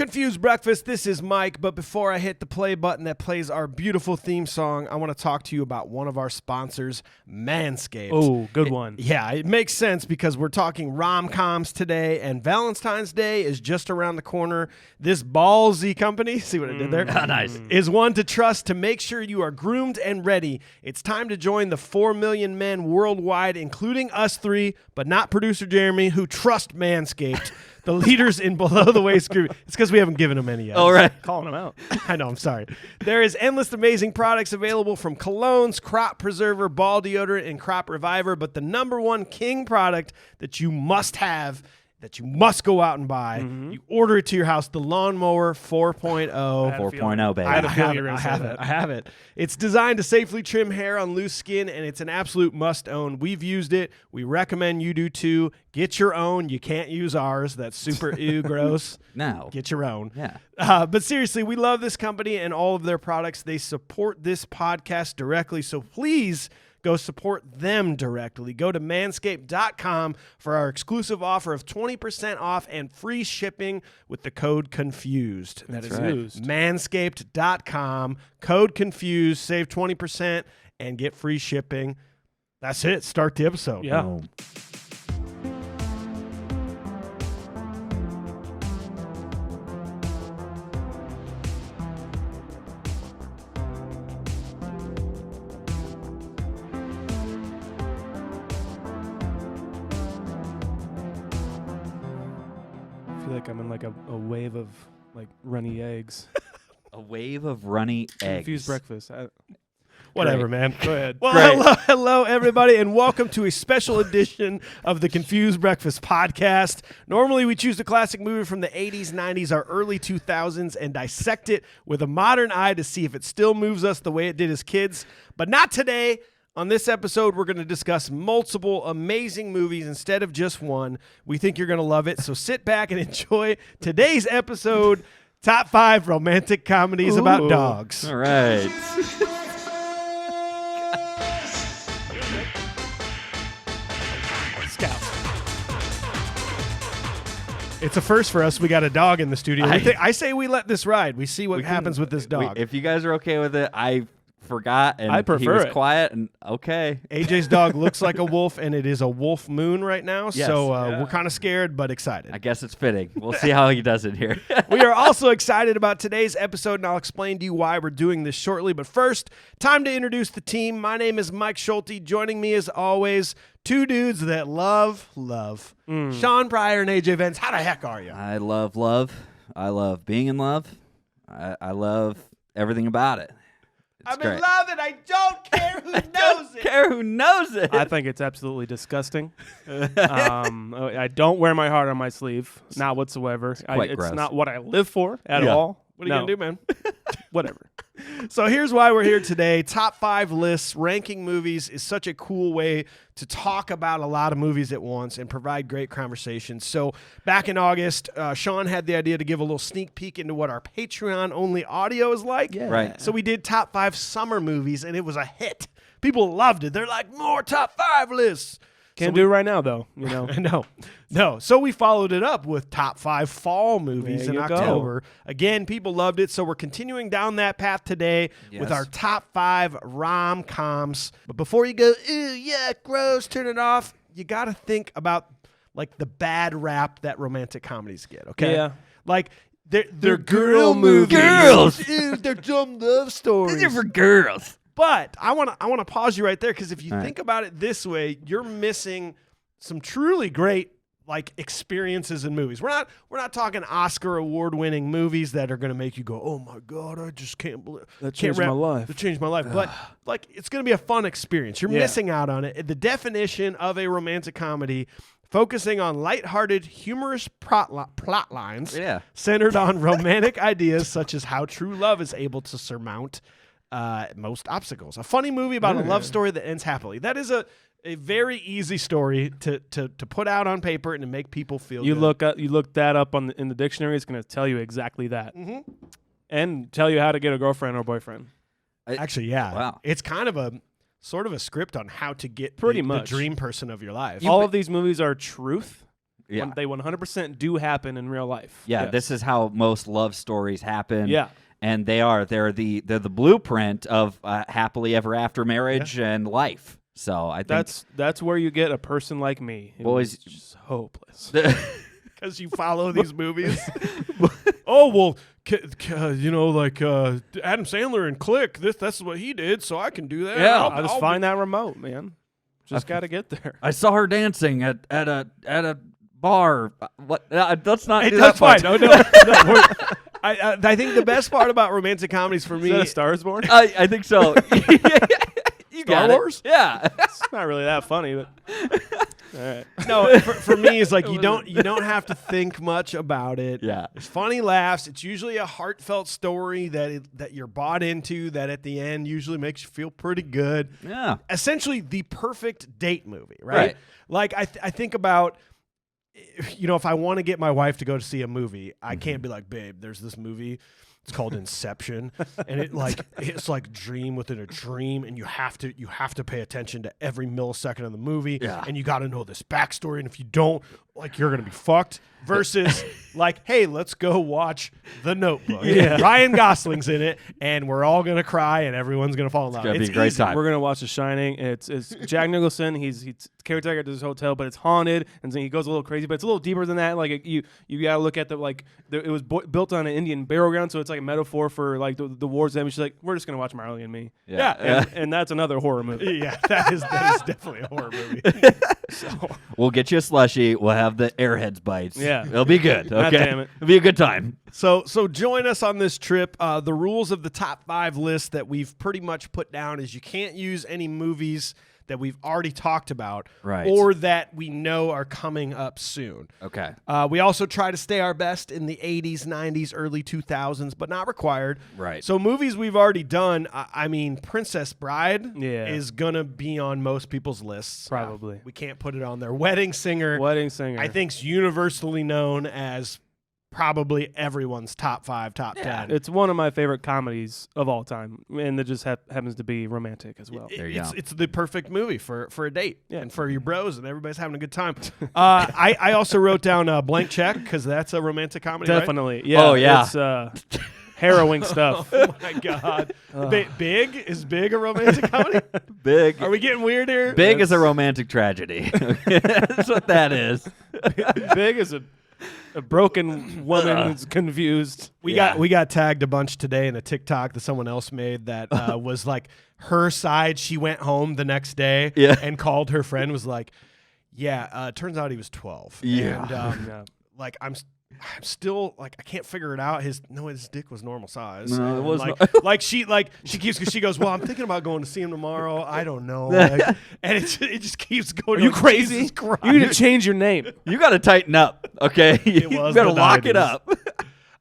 Confused Breakfast, this is Mike, but before I hit the play button that plays our beautiful theme song, I want to talk to you about one of our sponsors, Manscaped. Oh, good one. Yeah, it makes sense because we're talking Rom Coms today, and Valentine's Day is just around the corner. This ballsy company, see what I did there? Nice. Is one to trust to make sure you are groomed and ready. It's time to join the 4 million men worldwide, including us three, but not producer Jeremy, who trust Manscaped. The leaders in below-the-waist grooming. It's because we haven't given them any yet. All right. Calling them out. I know, I'm sorry. There is endless amazing products available from colognes, crop preserver, ball deodorant, and crop reviver, but the number one king product that you must have, that you must go out and buy, you order it to your house, the Lawnmower 4.0. 4.0, baby. I have it. It's designed to safely trim hair on loose skin, and it's an absolute must-own. We've used it. We recommend you do too. Get your own. You can't use ours. That's super gross. No. Get your own. Yeah. But seriously, we love this company and all of their products. They support this podcast directly, so please go support them directly. Go to manscaped.com for our exclusive offer of 20% off and free shipping with the code CONFUSED. That's is right. manscaped.com, code CONFUSED, save 20% and get free shipping. That's it. Start the episode. Yeah. Oh. I feel like I'm in like a wave of like runny eggs. A wave of runny eggs. Confused breakfast. Whatever, Great. man. Go ahead. Well, hello, everybody, and welcome to a special edition of the Confused Breakfast podcast. Normally, we choose a classic movie from the 80s, 90s, or early 2000s and dissect it with a modern eye to see if it still moves us the way it did as kids. But not today. On this episode, we're going to discuss multiple amazing movies instead of just one. We think you're going to love it, so sit back and enjoy today's episode, Top 5 Romantic Comedies About Dogs. All right. It's a first for us. We got a dog in the studio. I say we let this ride. We see what happens with this dog. If you guys are okay with it, I forgot and I prefer he was it. quiet and okay. AJ's dog looks like a wolf, and it is a wolf moon right now. Yes. So Yeah. we're kind of scared, but excited. I guess it's fitting. We'll see how he does it here. We are also excited about today's episode, and I'll explain to you why we're doing this shortly. But first, time to introduce the team. My name is Mike Schulte. Joining me, as always, two dudes that love. Shaun Pryor and AJ Vance. How the heck are you? I love love. I love being in love. I love everything about it. It's I'm great. in love, and I don't care who knows it. Care who knows it. I think it's absolutely disgusting. I don't wear my heart on my sleeve, not whatsoever. quite gross. It's not what I live for at Yeah. all. What are you going to do, man? Whatever. So here's why we're here today. Top 5 lists. Ranking movies is such a cool way to talk about a lot of movies at once and provide great conversations. So back in August, Shaun had the idea to give a little sneak peek into what our Patreon-only audio is like. Yeah. Right. So we did top 5 summer movies, and it was a hit. People loved it. They're like, more top 5 lists. Can't do it right now, though. You know. No. So we followed it up with top 5 fall movies There in you go. October. Again, people loved it. So we're continuing down that path today with Yes. our top 5 rom-coms. But before you go, ew, yeah, gross, turn it off, you got to think about like the bad rap that romantic comedies get, okay? Yeah. Like they're girl movies. Girls. Ew, they're dumb love stories. These are for girls. But I want to pause you right there, because if you All right. think about it this way, you're missing some truly great like experiences in movies. We're not talking Oscar award-winning movies that are going to make you go, "Oh my God, I just can't believe That changed my life." That changed my life." But like, it's going to be a fun experience. You're Yeah. missing out on it. The definition of a romantic comedy, focusing on lighthearted, humorous plot lines, centered on romantic ideas such as how true love is able to surmount most obstacles. A funny movie about a love story that ends happily. That is a very easy story to put out on paper and to make people feel You good. look that up in the dictionary. It's going to tell you exactly that, and tell you how to get a girlfriend or boyfriend. Actually, yeah. Wow. It's kind of a sort of a script on how to get Pretty the much dream person of your life. All of these movies are truth. Yeah. They 100% do happen in real life. Yeah, Yes. this is how most love stories happen. Yeah. And they're the blueprint of happily ever after marriage and life. So I think that's where you get a person like me. Boys- Who's just hopeless. Because you follow these movies. Oh, well, Adam Sandler and Click, that's what he did, so I can do that. Yeah, I'll just find that remote, man. Just got to get there. I saw her dancing at a bar. What? Let's not do That's that part. fine. No. I think the best part about romantic comedies for Is me. that A Star Is Born? I think so. You Star got it. Wars? Yeah. It's not really that funny, but all right. No, for me, it's like you don't have to think much about it. Yeah. There's funny laughs. It's usually a heartfelt story that you're bought into. That at the end usually makes you feel pretty good. Yeah. Essentially, the perfect date movie, right? Right. Like I think about. If I want to get my wife to go to see a movie, I can't be like, babe, there's this movie. It's called Inception, and it's like dream within a dream, and you have to pay attention to every millisecond of the movie, and you got to know this backstory, and if you don't, like, you're gonna be fucked. Versus like, hey, let's go watch The Notebook. Yeah. Ryan Gosling's in it, and we're all gonna cry, and everyone's gonna fall in love. gonna be It's a great easy. time. We're gonna watch The Shining. It's Jack Nicholson. He's caretaker at this hotel, but it's haunted, and then he goes a little crazy. But it's a little deeper than that. Like you gotta look at it was built on an Indian burial ground, so it's like a metaphor for like the wars. And she's like, we're just gonna watch Marley and Me. Yeah. And that's another horror movie. Yeah, that is definitely a horror movie. We'll get you a slushie. We'll have the Airheads bites. Yeah. It'll be good. God Okay. damn it. It'll be a good time. So join us on this trip. The rules of the top 5 list that we've pretty much put down is you can't use any movies that we've already talked about, Right. or that we know are coming up soon. Okay. We also try to stay our best in the 80s, 90s, early 2000s, but not required. Right. So movies we've already done, I mean, Princess Bride Yeah. is going to be on most people's lists. Probably. We can't put it on there. Wedding Singer, Wedding Singer. I think, is universally known as probably everyone's top 5, top 10. It's one of my favorite comedies of all time, and it just happens to be romantic as well. There you go. It's the perfect movie for a date and for your bros, and everybody's having a good time. I also wrote down Blank Check because that's a romantic comedy. Definitely. Yeah. Oh, yeah. It's harrowing stuff. Right? Oh my God. Big is Big a romantic comedy? Big. Are we getting weird here? Big is a romantic tragedy. That's what that is. Big is a broken woman who's confused. We got tagged a bunch today in a TikTok that someone else made that was like her side. She went home the next day and called her friend, was like, turns out he was 12. Yeah. And like I'm still like, I can't figure it out. His dick was normal size. No, it And, was like she goes, well, I'm thinking about going to see him tomorrow. I don't know. Like, and it just keeps going. Are you like, crazy? Jesus Christ. You need to change your name. You got to tighten up, okay? You was got to the lock it 90s. up.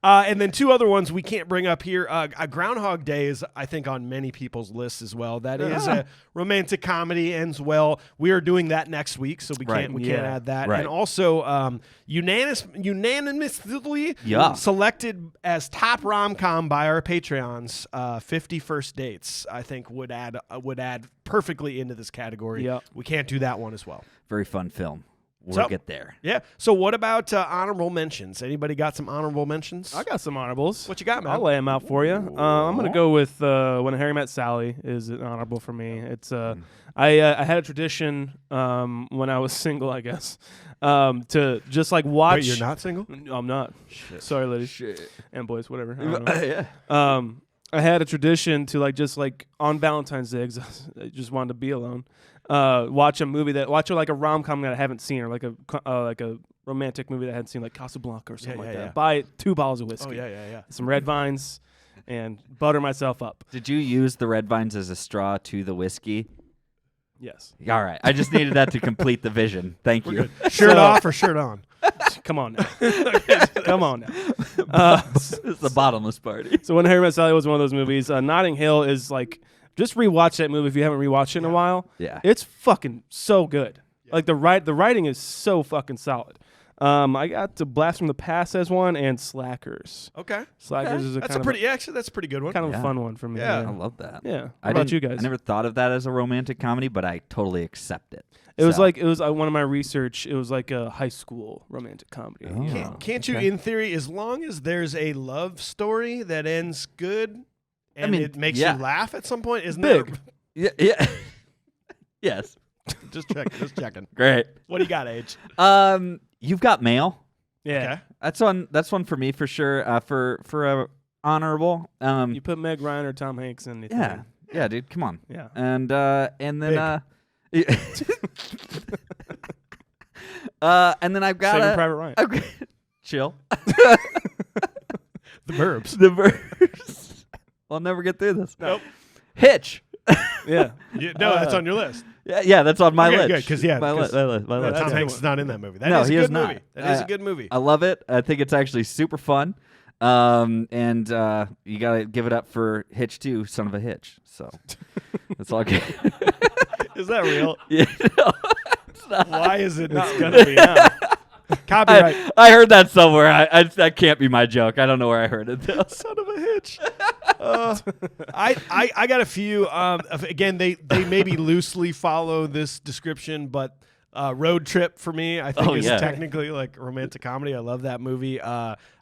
And then 2 other ones we can't bring up here. Groundhog Day is, I think, on many people's lists as well. That is a romantic comedy, ends well. We are doing that next week, so we can't add that. Right. And also unanimously selected as top rom-com by our Patreons, 50 First Dates, I think would add perfectly into this category. Yep. We can't do that one as well. Very fun film. We'll get there. Yeah. So what about honorable mentions? Anybody got some honorable mentions? I got some honorables. What you got, man? I'll lay them out for you. I'm going to go with When Harry Met Sally is an honorable for me. It's I had a tradition when I was single, I guess, to just like watch. Wait, you're not single? No, I'm not. Shit. Sorry, ladies. Shit. And boys, whatever. I don't know. Yeah. I had a tradition to just on Valentine's Day, 'cause I just wanted to be alone. Watch a rom com that I haven't seen, or like a romantic movie that I hadn't seen, like Casablanca or something like that. Yeah. Buy 2 bottles of whiskey. Oh yeah. Some red vines, and butter myself up. Did you use the red vines as a straw to the whiskey? Yes. All right. I just needed that to complete the vision. Thank you. Shirt off or shirt on? Come on now. Come on now. It's the bottomless party. So When Harry Met Sally was one of those movies. Notting Hill is just rewatch that movie if you haven't rewatched it in a while. Yeah. It's fucking so good. Like the writing is so fucking solid. I got to Blast from the Past as one, and Slackers. Okay. Slackers is That's a pretty actually that's a pretty good one. kind of a fun one for me. Yeah. I love that. Yeah. What I about didn't- you guys? I never thought of that as a romantic comedy, but I totally accept it. It was So- like one of my research. It was like a high school romantic comedy. Oh. you know? Can't you, Okay. in theory, as long as there's a love story that ends good and mean, it makes yeah. you laugh at some point, isn't Big. it? Yeah. Yes. Just checking. Great. What do you got, Age? You've got mail. Yeah. Okay. That's one for me for sure. For honorable. You put Meg Ryan or Tom Hanks in. Yeah, dude. Come on. Yeah. And then and then I've got Saving Private Ryan. Okay. Chill. The Burbs. The verse. I'll never get through this. Nope. Hitch. Yeah. No, that's on your list. Yeah, that's on my Okay, list. good, 'cause, yeah, my 'cause- list. My list. that's Tom a Hanks good is not in that movie. That No, is a he good is not. movie. That is a good movie. I love it. I think it's actually super fun. And you gotta give it up for Hitch 2, Son of a Hitch. So that's all good. Is that real? Yeah, no, it's not. Why is it not going to be now? Copyright. I heard that somewhere. That can't be my joke. I don't know where I heard it though. Son of a hitch. I got a few. Again, they maybe loosely follow this description, but Road Trip for me, I think Oh, is yeah. technically like romantic comedy. I love that movie.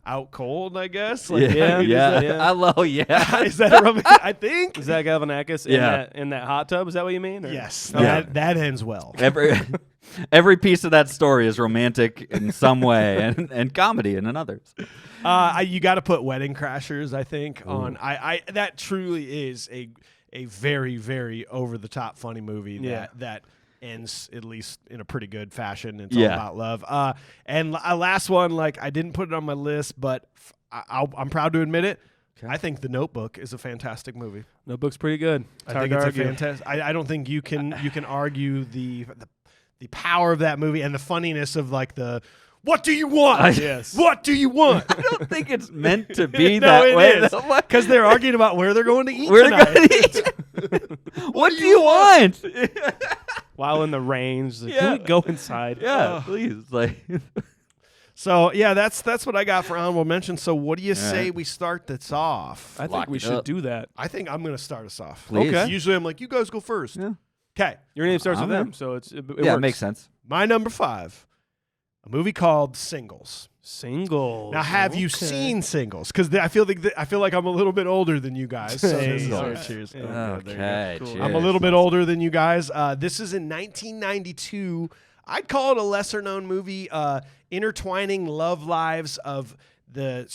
Out Cold, I guess. Yeah. Yeah. I love. Yeah. Is that a romantic? I think. Is that Galifianakis Yeah. in that hot tub? Is that what you mean? Or? Yes. Yeah. That ends well. Every piece of that story is romantic in some way and comedy in others. You got to put Wedding Crashers, I think, on. I that truly is a very, very over the top funny movie that ends at least in a pretty good fashion. It's all about love. And last one, like I didn't put it on my list, but I'm proud to admit it. Okay. I think The Notebook is a fantastic movie. Notebook's pretty good. I think it's a fantastic. I don't think you can argue the power of that movie and the funniness of like the what do you want? Yes. What do you want? I don't think it's meant to be No, that it way. is. Because they're arguing about where they're going to eat We're tonight. going to eat. What do you want? While in the range, like, Yeah. can we go inside? Yeah, please. Like, So yeah, that's what I got for honorable mention. So what do you All say right. we start this off? I think Lock we it should up. do that. I think I'm going to start us off. Please. Okay. Usually I'm like, you guys go first. Yeah. Okay. Your name starts with I'm M, in. so it yeah, it works. makes sense. My number 5, a movie called Singles. Singles. Now, have you Okay. seen Singles? Because I feel like I'm a little bit older than you guys. So this is Singles. cheers. Yeah. Oh, good, there you go. Okay. Cool. cheers. I'm a little bit older than you guys. This is in 1992. I'd call it a lesser-known movie, intertwining love lives of the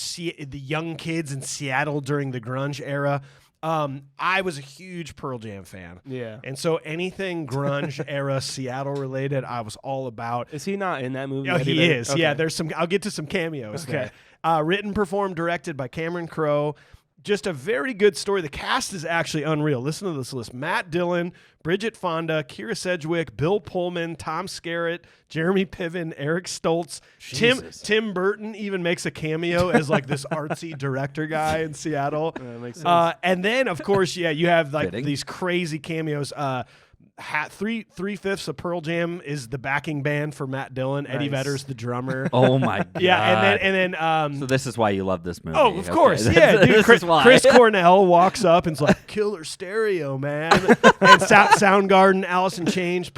young kids in Seattle during the grunge era. I was a huge Pearl Jam fan. Yeah. And so anything grunge era Seattle related, I was all about. Is he not in that movie? Oh, Eddie he Vedder? is. Okay. Yeah, there's some. I'll get to some cameos Okay. there. Written, performed, directed by Cameron Crowe. Just a very good story. The cast is actually unreal. Listen to this list: Matt Dillon, Bridget Fonda, Kira Sedgwick, Bill Pullman, Tom Skerritt, Jeremy Piven, Eric Stoltz, Jesus. Tim Burton even makes a cameo as like this artsy director guy in Seattle. That makes sense. And then, of course, you have like Fitting. these crazy cameos. Three-fifths of Pearl Jam is the backing band for Matt Dillon. Eddie Nice. Vedder's the drummer. Oh my god. Yeah, and then So this is why you love this movie. oh, of Okay. course, yeah, dude. This Chris, is why. Chris Cornell walks up and's like, "Killer stereo, man!" And Soundgarden, Alice in Chains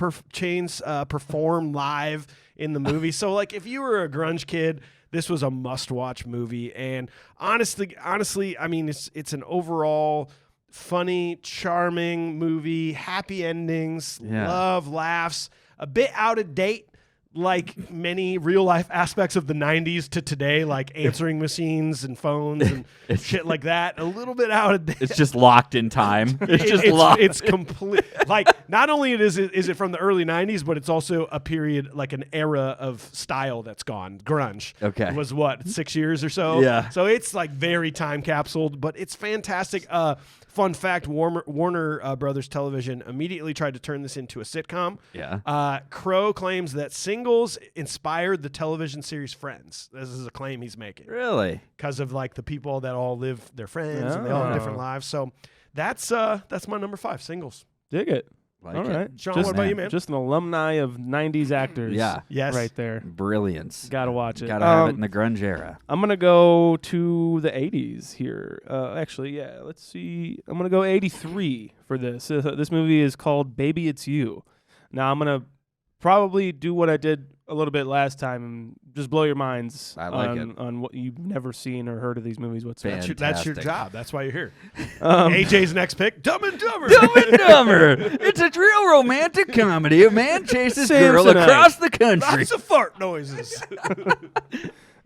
perform live in the movie. So, like, if you were a grunge kid, this was a must-watch movie. And honestly, I mean, it's an overall funny, charming movie, happy endings, Yeah. love, laughs, a bit out of date, like many real life aspects of the 90s to today, like answering machines and phones and shit like that. A little bit out of date. It's just locked in time. It's just locked. It's complete. Like, not only is it from the early 90s, but it's also a period, like an era of style that's gone. Grunge. Okay. It was what, 6 years or so? Yeah. So it's like very time capsuled, but it's fantastic. Fun fact, Warner Brothers Television immediately tried to turn this into a sitcom. Yeah. Crow claims that Singles inspired the television series Friends. This is a claim he's making Really? because of like the people that all live their friends and they all have different lives. So that's my number 5, Singles. Dig it. Like All it. right. Shaun, Just, what about you, man? Just an alumni of 90s actors. Yeah. Yes. Right there. Brilliance. Gotta watch it. Gotta have it in the grunge era. I'm going to go to the 80s here. Actually, yeah. Let's see. I'm going to go 83 for this. This movie is called Baby It's You. Now, I'm going to probably do what I did a little bit last time and just blow your minds I like it. on what you've never seen or heard of these movies whatsoever. That's your Fantastic. job. That's why you're here. Um, AJ's next pick, Dumb and Dumber. Dumb and Dumber. It's a real romantic comedy. A man chases girl Samsonite. across the country. Lots of fart noises.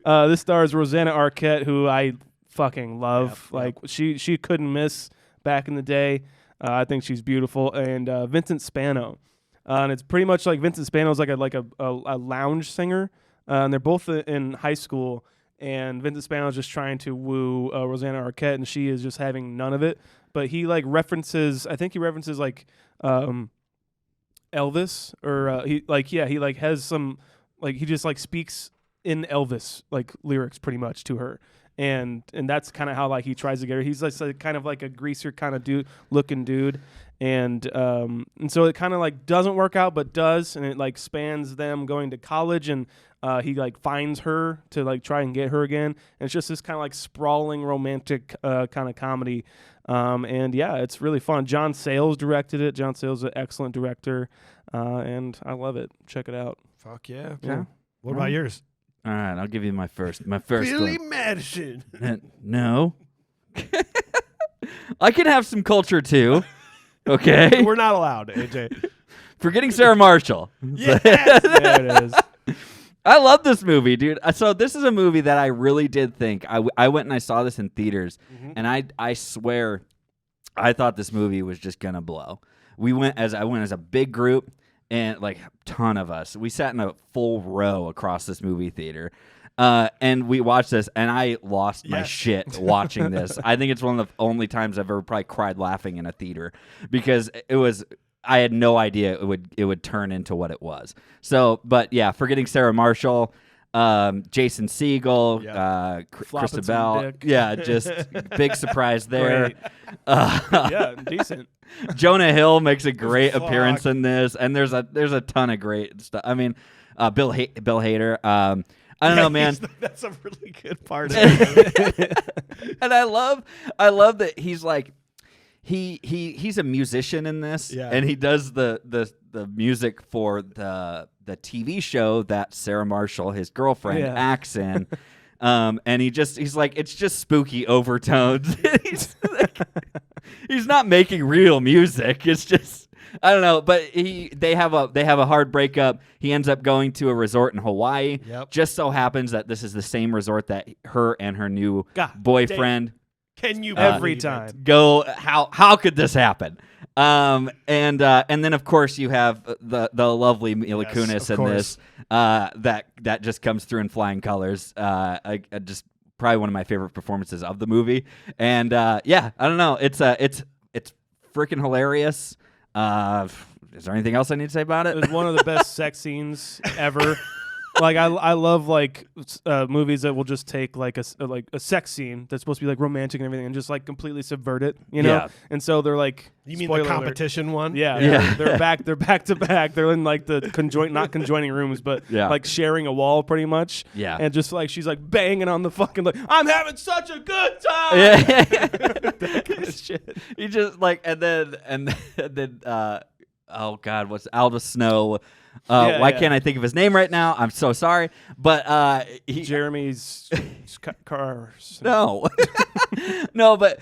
This stars Rosanna Arquette, who I fucking love. Yep, Like she couldn't miss back in the day. I think she's beautiful. And Vincent Spano, and it's pretty much like Vincent Spano's like a lounge singer, and they're both in high school. And Vincent Spano's just trying to woo Rosanna Arquette, and she is just having none of it. But he like references, I think he references like Elvis, or he has some like he just like speaks in Elvis like lyrics pretty much to her, and that's kind of how like he tries to get her. He's like kind of like a greaser kind of looking dude, and so it kind of like doesn't work out, but does, and it like spans them going to college, and he like finds her to like try and get her again, and it's just this kind of like sprawling romantic kind of comedy. And yeah, it's really fun. John Sayles directed it. John Sayles is an excellent director, and I love it. Check it out. Fuck yeah. Yeah. What about yours? All right, I'll give you my first Billy one. Madison. No. I can have some culture too. Okay. We're not allowed, AJ. Forgetting Sarah Marshall. Yes. There it is. I love this movie, dude. So this is a movie that I really did think. I went and I saw this in theaters, and I swear I thought this movie was just going to blow. I went as a big group, and like a ton of us. We sat in a full row across this movie theater. And we watched this, and I lost my shit watching this. I think it's one of the only times I've ever probably cried laughing in a theater, because I had no idea it would turn into what it was. So, but yeah, Forgetting Sarah Marshall, Jason Segel, Christabel, dick. just big surprise there. Yeah, decent. Jonah Hill makes a great Fuck. appearance in this, and there's a ton of great stuff. I mean, Bill Hader. I don't know, man. That's a really good part of it. And I love that he's like he's a musician in this, and he does the music for the TV show that Sarah Marshall, his girlfriend, acts in. And he's like, it's just spooky overtones. He's not making real music. It's just, I don't know, but they have a hard breakup. He ends up going to a resort in Hawaii. Yep. Just so happens that this is the same resort that her and her new God boyfriend Can you Every believe it? time. go. How could this happen? And then of course you have the lovely Mila Yes, Kunis of in this that just comes through in flying colors. I just probably one of my favorite performances of the movie. And I don't know. It's freaking hilarious. Is there anything else I need to say about It it? was one of the best sex scenes ever. Like I love like movies that will just take like a sex scene that's supposed to be like romantic and everything and just like completely subvert it, you know? Yeah. And so they're like, You mean spoiler the alert. competition one? Yeah. They're back to back. They're in like the not conjoining rooms, but like sharing a wall pretty much. Yeah. And just like she's like banging on the fucking like, I'm having such a good time. Yeah. That kind of shit. He just like and then oh God, what's Aldous Snow? Why can't I think of his name right now? I'm so sorry, but Jeremy's cars. no, no, but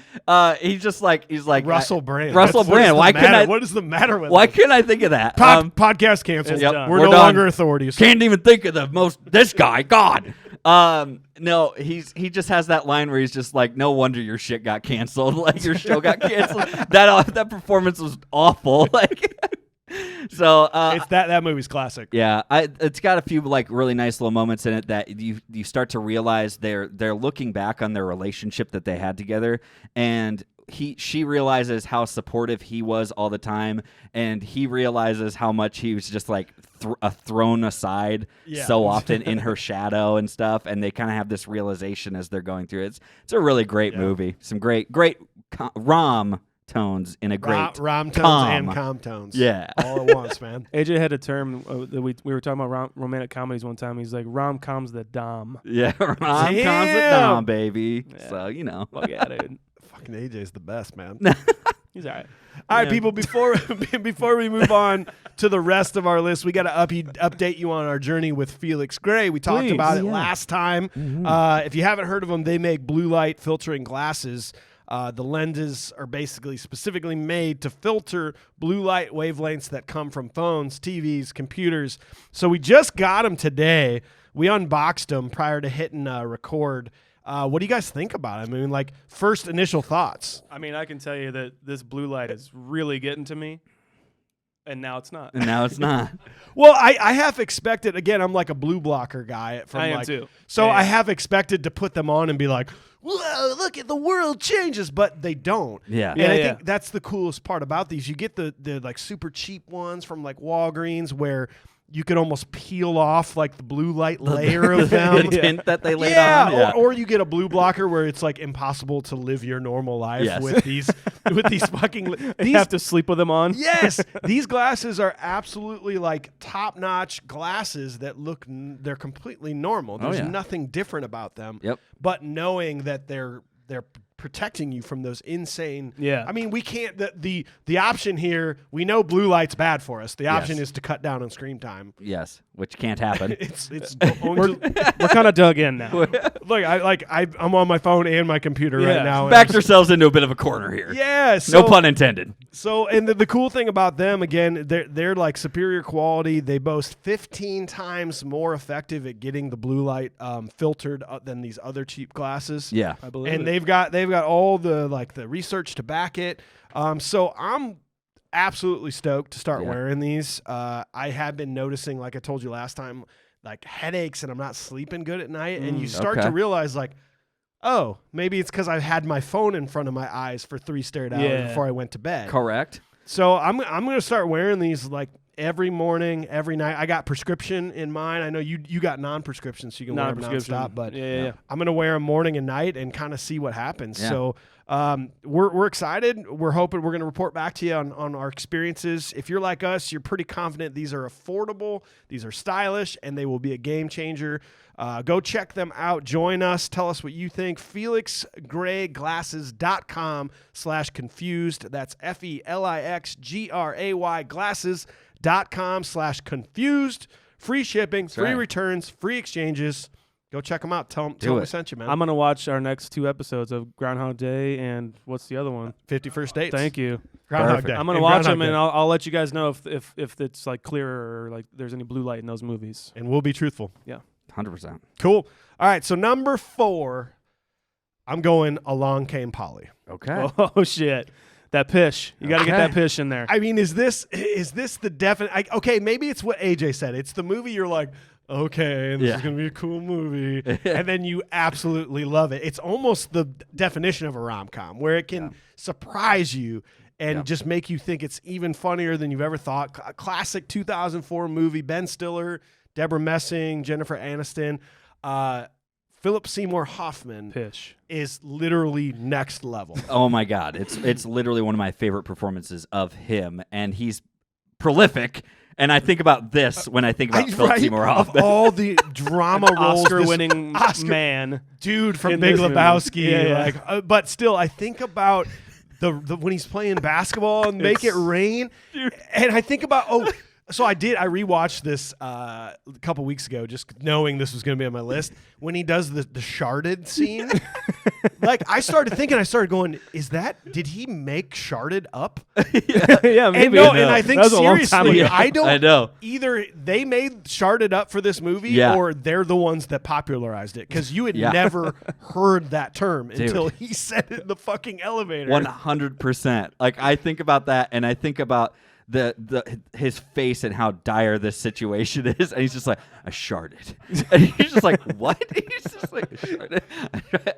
he's like Russell Brand. Russell Brand. Why couldn't I? What is the matter with Why him? couldn't I think of that? Podcast canceled. It's done. We're We're no done. longer authorities. Can't even think of this guy. God. No, he just has that line where he's just like, no wonder your shit got canceled. Like your show got canceled. That performance was awful. Like. So It's that movie's classic. yeah, it's got a few like really nice little moments in it that you start to realize they're looking back on their relationship that they had together, and she realizes how supportive he was all the time, and he realizes how much he was just like thrown aside so often in her shadow and stuff, and they kind of have this realization as they're going through it. It's a really great movie. Some great rom tones in a great rom tones calm. and com tones. Yeah. all at once, man. AJ had a term that we were talking about romantic comedies one time. He's like, rom coms the dom. Yeah, rom coms with Damn. Dom, baby. Yeah. So Fuck yeah, dude. Fucking AJ's the best, man. He's all right. All right, Yeah. people. Before we move on to the rest of our list, we got to update you on our journey with Felix Gray. We talked Please. about it Yeah. last time. If you haven't heard of them, they make blue light filtering glasses. The lenses are basically specifically made to filter blue light wavelengths that come from phones, TVs, computers. So we just got them today. We unboxed them prior to hitting record. What do you guys think about it? I mean, like, first initial thoughts. I mean, I can tell you that this blue light is really getting to me, and now it's not. and now it's not. Well, I have expected, again, I'm like a blue blocker guy. I am too. So Yeah. I have expected to put them on and be like, whoa, look at the world changes, but they don't. Yeah. And I Yeah, think that's the coolest part about these. You get the like super cheap ones from like Walgreens where you could almost peel off like the blue light layer of them. The tint that they laid Yeah, on. Yeah. or you get a blue blocker where it's like impossible to live your normal life Yes. with these fucking You these have to sleep with them on. Yes, these glasses are absolutely like top-notch glasses that they're completely normal. There's yeah. nothing different about them. Yep. But knowing that they're protecting you from those insane. Yeah. I mean, we can't. The option here. We know blue light's bad for us. The option Yes. is to cut down on screen time. Yes, which can't happen. It's going to, We're kind of dug in now. look. I'm on my phone and my computer Yeah. right now. and Backed ourselves into a bit of a corner here. Yeah. No pun intended. So, and the cool thing about them, again, they're like superior quality. They boast 15 times more effective at getting the blue light filtered than these other cheap glasses. Yeah. I believe And it. they've got all the research to back it. So I'm absolutely stoked to start Yeah. wearing these. I have been noticing, like I told you last time, like headaches, and I'm not sleeping good at night. And you start Okay. to realize, like, oh, maybe it's because I've had my phone in front of my eyes for 3 straight hours Yeah. before I went to bed. Correct. So I'm gonna start wearing these like every morning, every night. I got prescription in mine. I know you got non-prescription, so you can wear them Non-prescription. nonstop. But Yeah. I'm gonna wear them morning and night and kind of see what happens. Yeah. So we're excited. We're hoping we're gonna report back to you on our experiences. If you're like us, you're pretty confident these are affordable, these are stylish, and they will be a game changer. Go check them out. Join us. Tell us what you think. FelixGrayGlasses.com/confused. That's FELIXGRAY glasses.com/confused. Free shipping, free right. returns, free exchanges. Go check them out. Tell them Do we it. sent you, man. I'm gonna watch our next 2 episodes of Groundhog Day and what's the other one? 51st Dates. Thank you. Groundhog Perfect. Day. I'm gonna And watch Groundhog them and Day. I'll let you guys know if it's like clearer or like there's any blue light in those movies. And we'll be truthful. 100%. Cool. All right. So number 4, I'm going Along Came Polly. Okay. Oh shit. That pish. You got to get Okay. that pish in there. I mean, is this the definite? Okay, maybe it's what AJ said. It's the movie you're like, okay, this Yeah. is gonna be a cool movie, and then you absolutely love it. It's almost the definition of a rom-com, where it can surprise you and just make you think it's even funnier than you've ever thought. Classic 2004 movie. Ben Stiller, Deborah Messing, Jennifer Aniston. Philip Seymour Hoffman Pish. is literally next level. Oh my God, it's literally one of my favorite performances of him, and he's prolific. And I think about this when I think about Philip Seymour Of Hoffman. all the drama roles, Oscar-winning Oscar- man. dude from in Big this movie. Lebowski. Yeah, yeah. Like, but still, I think about the when he's playing basketball and Make It Rain, and I think about So I rewatched this a couple weeks ago, just knowing this was going to be on my list. When he does the sharded scene, like I started going, did he make sharded up? Yeah, And maybe. no, and I think That was a long time seriously, ago. I know. either they made sharded up for this movie, Yeah. or they're the ones that popularized it, because you had Yeah. never heard that term until he said it in the fucking elevator. 100%. Like I think about that, and I think about his face and how dire this situation is, and he's just like, I sharded, and he's just like, what? He's just like, I sharded.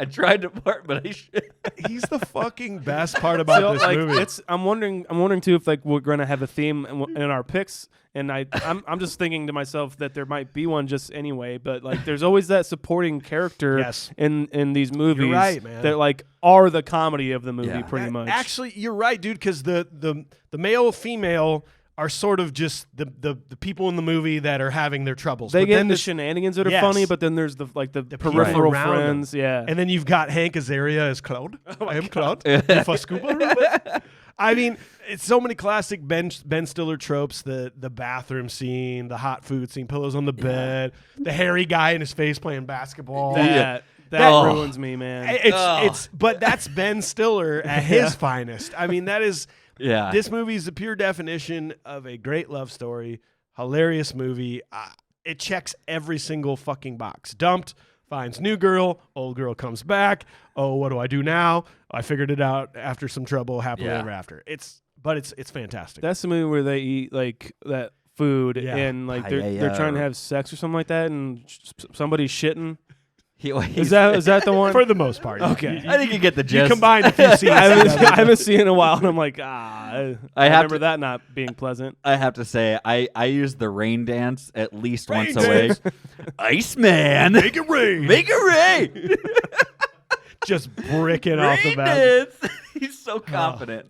I tried to part, but I shit. He's the fucking best part about So, this like, movie. I'm wondering too if like we're gonna have a theme in our picks, And I'm just thinking to myself that there might be one just anyway, but like there's always that supporting character in these movies You're right, man. that like are the comedy of the movie pretty much. Actually, you're right, dude, because the male, female are sort of just the people in the movie that are having their troubles. They but get then into shenanigans that are Yes. funny, but then there's the peripheral around friends. Yeah. And then you've got Hank Azaria as Claude. I am Claude. For scuba. I mean, it's so many classic Ben Stiller tropes. The bathroom scene, the hot food scene, pillows on the bed, the hairy guy in his face playing basketball. That ruins me, man. But that's Ben Stiller at his finest. I mean, that is. Yeah. This movie is the pure definition of a great love story, hilarious movie. It checks every single fucking box. Dumped, finds new girl, old girl comes back. Oh, what do I do now? I figured it out after some trouble, happily ever after. It's fantastic. That's the movie where they eat like that food and like they're trying to have sex or something like that, and somebody's shitting. Is that the one? For the most part. Okay. I think you get the gist. You combine a few scenes. I haven't seen it in a while, and I'm like, I remember that not being pleasant. I have to say, I use the rain dance at least once a week. Iceman, Make it rain. make it rain. Just bricking off the Rain bat. dance. He's so confident.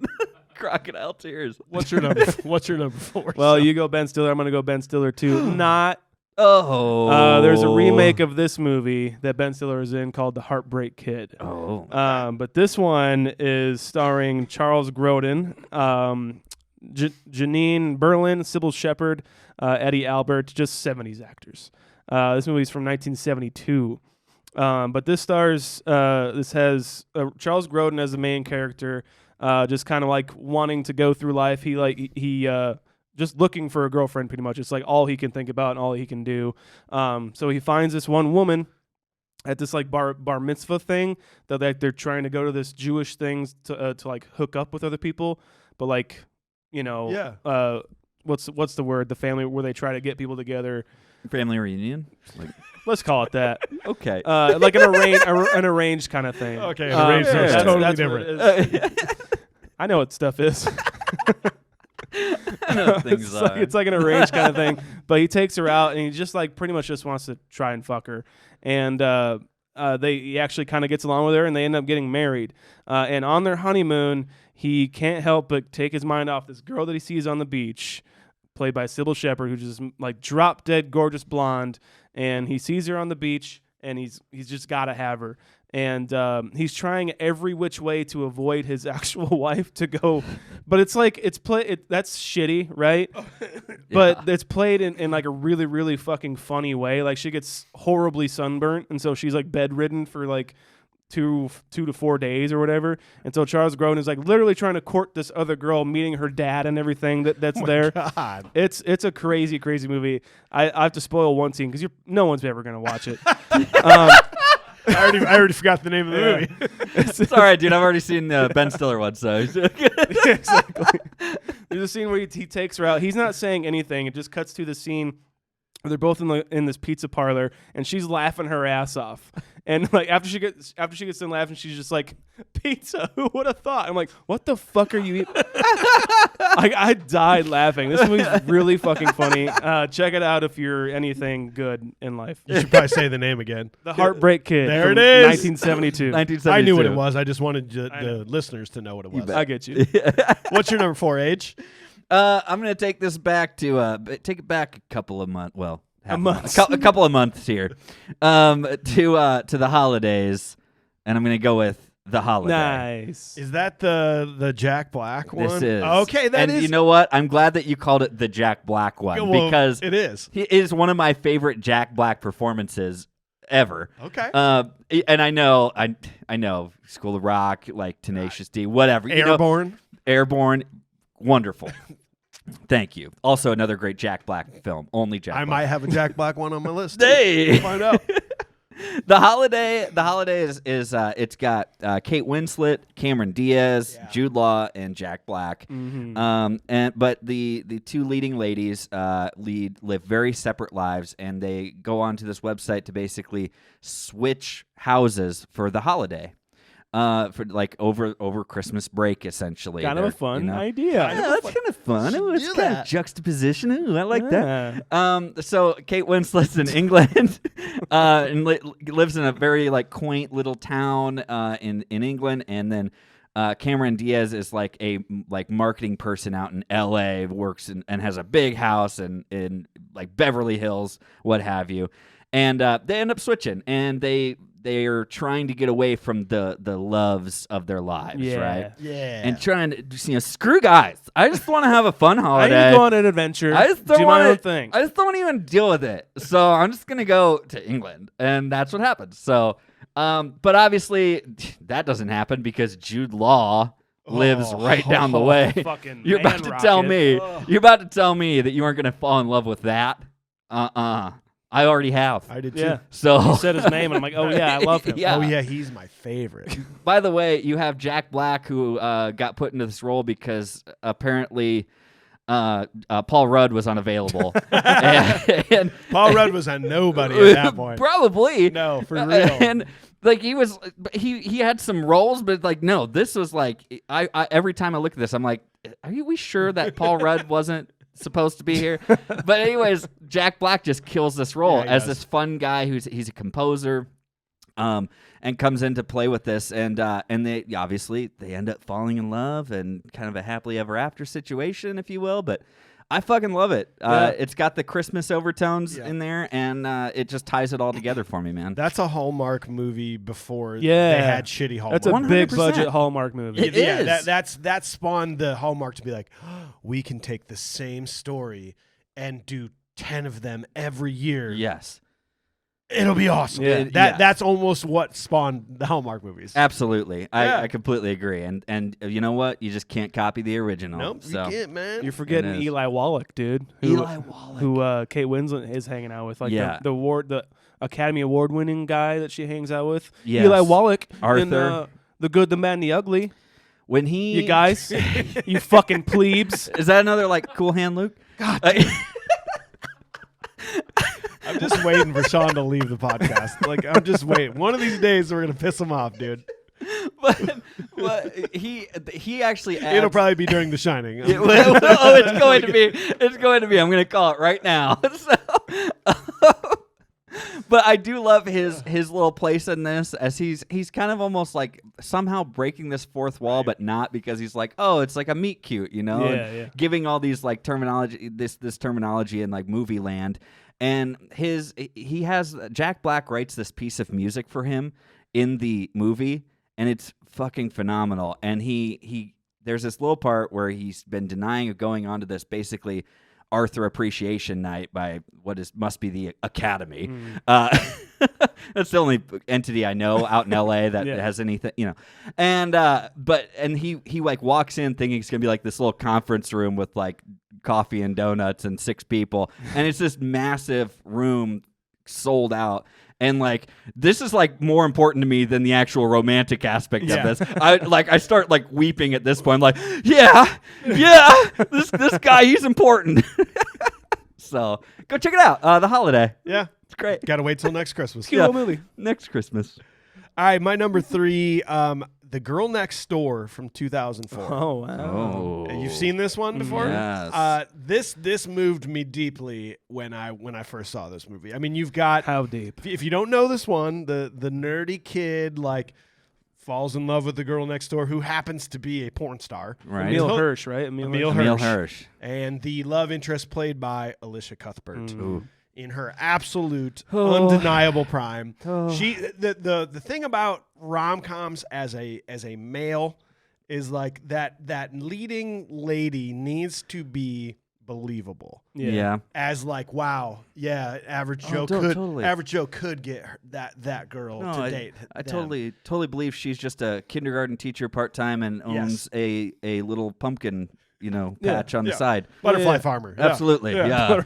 Crocodile tears. What's your number 4? Well, you go Ben Stiller. I'm gonna go Ben Stiller too. Not. There's a remake of this movie that Ben Stiller is in called The Heartbreak Kid. But this one is starring Charles Grodin, Janine Berlin, Sybil Shepherd, Eddie Albert, just 70s actors. This movie is from 1972. But this has Charles Grodin as the main character, just kind of like wanting to go through life. He just looking for a girlfriend, pretty much. It's like all he can think about and all he can do. So he finds this one woman at this like bar mitzvah thing that like they're trying to go to this Jewish things to like hook up with other people, but like what's the word? The family where they try to get people together. Family reunion. Let's call it that. Okay. Like an arranged kind of thing. Okay, an arranged is totally that's different. what it is. I know what stuff is. I know what things are. It's like an arranged kind of thing. But he takes her out, and he just like pretty much just wants to try and fuck her. And he actually kind of gets along with her, and they end up getting married. And on their honeymoon, he can't help but take his mind off this girl that he sees on the beach, played by Sybil Shepherd, who's just like drop dead gorgeous blonde. And he sees her on the beach, and he's just got to have her. And he's trying every which way to avoid his actual wife to go, but it's like that's shitty, right? But it's played in like a really, really fucking funny way. Like she gets horribly sunburnt, and so she's like bedridden for like 2 to 4 days or whatever. And so Charles Grodin is like literally trying to court this other girl, meeting her dad and everything that's there. God. It's a crazy, crazy movie. I have to spoil one scene because no one's ever gonna watch it. I already forgot the name of the movie. It's all right, dude. I've already seen the Ben Stiller one, so Exactly. There's a scene where he takes her out. He's not saying anything. It just cuts to the scene where they're both in this pizza parlor, and she's laughing her ass off. And like after she gets done laughing, she's just like, "Pizza? Who would have thought?" I'm like, "What the fuck are you eating?" I died laughing. This movie's really fucking funny. Check it out if you're anything good in life. You should probably say the name again. The Heartbreak Kid. There from it is. 1972. I knew what it was. I just wanted the listeners to know what it was. I get you. What's your number 4, Age? I'm gonna take this back to take it back a couple of months. Well, a couple of months here, to the holidays, and I'm gonna go with The Holiday. Nice. Is that the Jack Black one? This is. Okay, and you know what? I'm glad that you called it the Jack Black one Well, because it is. He is one of my favorite Jack Black performances ever. Okay. And I know School of Rock, like Tenacious D, whatever. Airborne, wonderful. Thank you. Also, another great Jack Black film. Only Jack. I Black. might have a Jack Black one on my list. Hey, We'll find out. The Holiday is it's got Kate Winslet, Cameron Diaz, Jude Law, and Jack Black. Mm-hmm. But the two leading ladies live very separate lives, and they go onto this website to basically switch houses for the holiday. for like over Christmas break, essentially. Kind of a fun idea. Yeah, that's kind of fun. Ooh, it's kind of juxtaposition. Ooh, I like that. So Kate Winslet's in England and lives in a very like quaint little town in England, and then Cameron Diaz is like a marketing person out in L.A. works and has a big house in like Beverly Hills, what have you, and they end up switching, and they are trying to get away from the loves of their lives, right? Yeah. And trying to screw guys. I just want to have a fun holiday. I go on an adventure. I just don't do want my own thing. I just don't want to even deal with it. So I'm just gonna go to England, and that's what happens. So, but obviously that doesn't happen because Jude Law lives right down the way. Fucking You're about to tell me. You're about to tell me that you aren't gonna fall in love with that. I already have. I did too. Yeah. So You said his name, and I'm like, oh yeah, I love him. Yeah. Oh yeah, he's my favorite. By the way, you have Jack Black who got put into this role because apparently Paul Rudd was unavailable. and Paul Rudd was a nobody at that point. Probably. No, for real. And like he had some roles, but like no, this was like I every time I look at this, I'm like, are we sure that Paul Rudd wasn't supposed to be here? But anyways, Jack Black just kills this role as this fun guy he's a composer, and comes in to play with this, and they obviously they end up falling in love and kind of a happily ever after situation, if you will. But I fucking love it. It's got the Christmas overtones in there, and it just ties it all together for me, man. That's a Hallmark movie before they Yeah. had shitty Hallmark. That's a 100%. big budget Hallmark movie. It is. That spawned the Hallmark to be like, we can take the same story and do 10 of them every year. Yes. It'll be awesome. Yeah. That's almost what spawned the Hallmark movies. Absolutely. I completely agree. And you know what? You just can't copy the original. Nope, so. you can't, man. You're forgetting It is. Eli Wallach, dude. Eli Wallach. Who Kate Winslet is hanging out with, like the Academy Award winning guy that she hangs out with. Yes. Eli Wallach Arthur. in The Good, the Bad, and the Ugly. When he You guys, you fucking plebes. Is that another like Cool Hand Luke? God. I'm just waiting for Shaun to leave the podcast. Like, I'm just waiting. One of these days, we're going to piss him off, dude. but he actually adds, It'll probably be during The Shining. it's going to be. It's going to be. I'm going to call it right now. So, but I do love his little place in this, as he's kind of almost like somehow breaking this fourth wall, but not, because he's like, oh, it's like a meet cute, you know, and giving all these like terminology, this terminology in like movie land. And he has Jack Black writes this piece of music for him in the movie, and it's fucking phenomenal. And he there's this little part where he's been denying of going on to this basically Arthur Appreciation Night by must be the Academy. That's the only entity I know out in LA that has anything, you know. And he like walks in thinking it's gonna be like this little conference room with like coffee and donuts and 6 people, and it's this massive room sold out. And like, this is like more important to me than the actual romantic aspect of this. I start like weeping at this point. I'm like, this guy, he's important. So go check it out. The Holiday. Yeah. It's great. Got to wait till next Christmas. Cute little movie. Next Christmas. All right, my number 3, The Girl Next Door from 2004. Oh, wow. You've seen this one before? Yes. This moved me deeply when I first saw this movie. I mean, you've got, How deep? if you don't know this one, the nerdy kid like falls in love with the girl next door who happens to be a porn star. Right. Emil Hirsch, right? Emil Hirsch. And the love interest played by Elisha Cuthbert. Ooh. In her absolute undeniable prime. She the thing about rom-coms as a male is like that leading lady needs to be believable. Yeah. As like, wow, average Joe could get that girl to date. I totally believe she's just a kindergarten teacher part-time and owns a little pumpkin, patch on the side. Butterfly farmer. Absolutely. Yeah.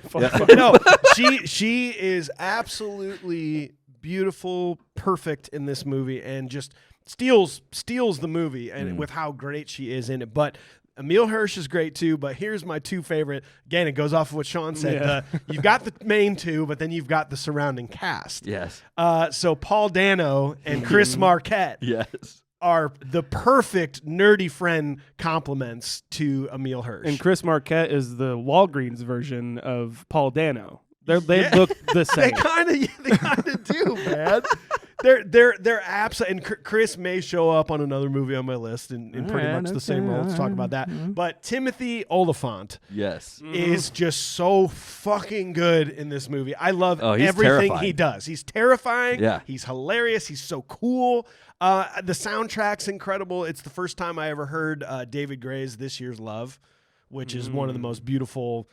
No, she is absolutely beautiful, perfect in this movie, and just steals the movie and with how great she is in it. But Emil Hirsch is great too, but here's my 2 favorite. Again, it goes off of what Shaun said. You've got the main 2, but then you've got the surrounding cast. Yes. So Paul Dano and Chris Marquette. Yes. are the perfect nerdy friend compliments to Emil Hirsch. And Chris Marquette is the Walgreens version of Paul Dano. They look the same. They kind of do, man. They're absolute. And Chris may show up on another movie on my list in pretty much the same role. Let's talk about that. But Timothy Oliphant, is just so fucking good in this movie. I love everything terrifying. he does. He's terrifying. Yeah. He's hilarious. He's so cool. The soundtrack's incredible. It's the first time I ever heard David Gray's "This Year's Love," which is one of the most beautiful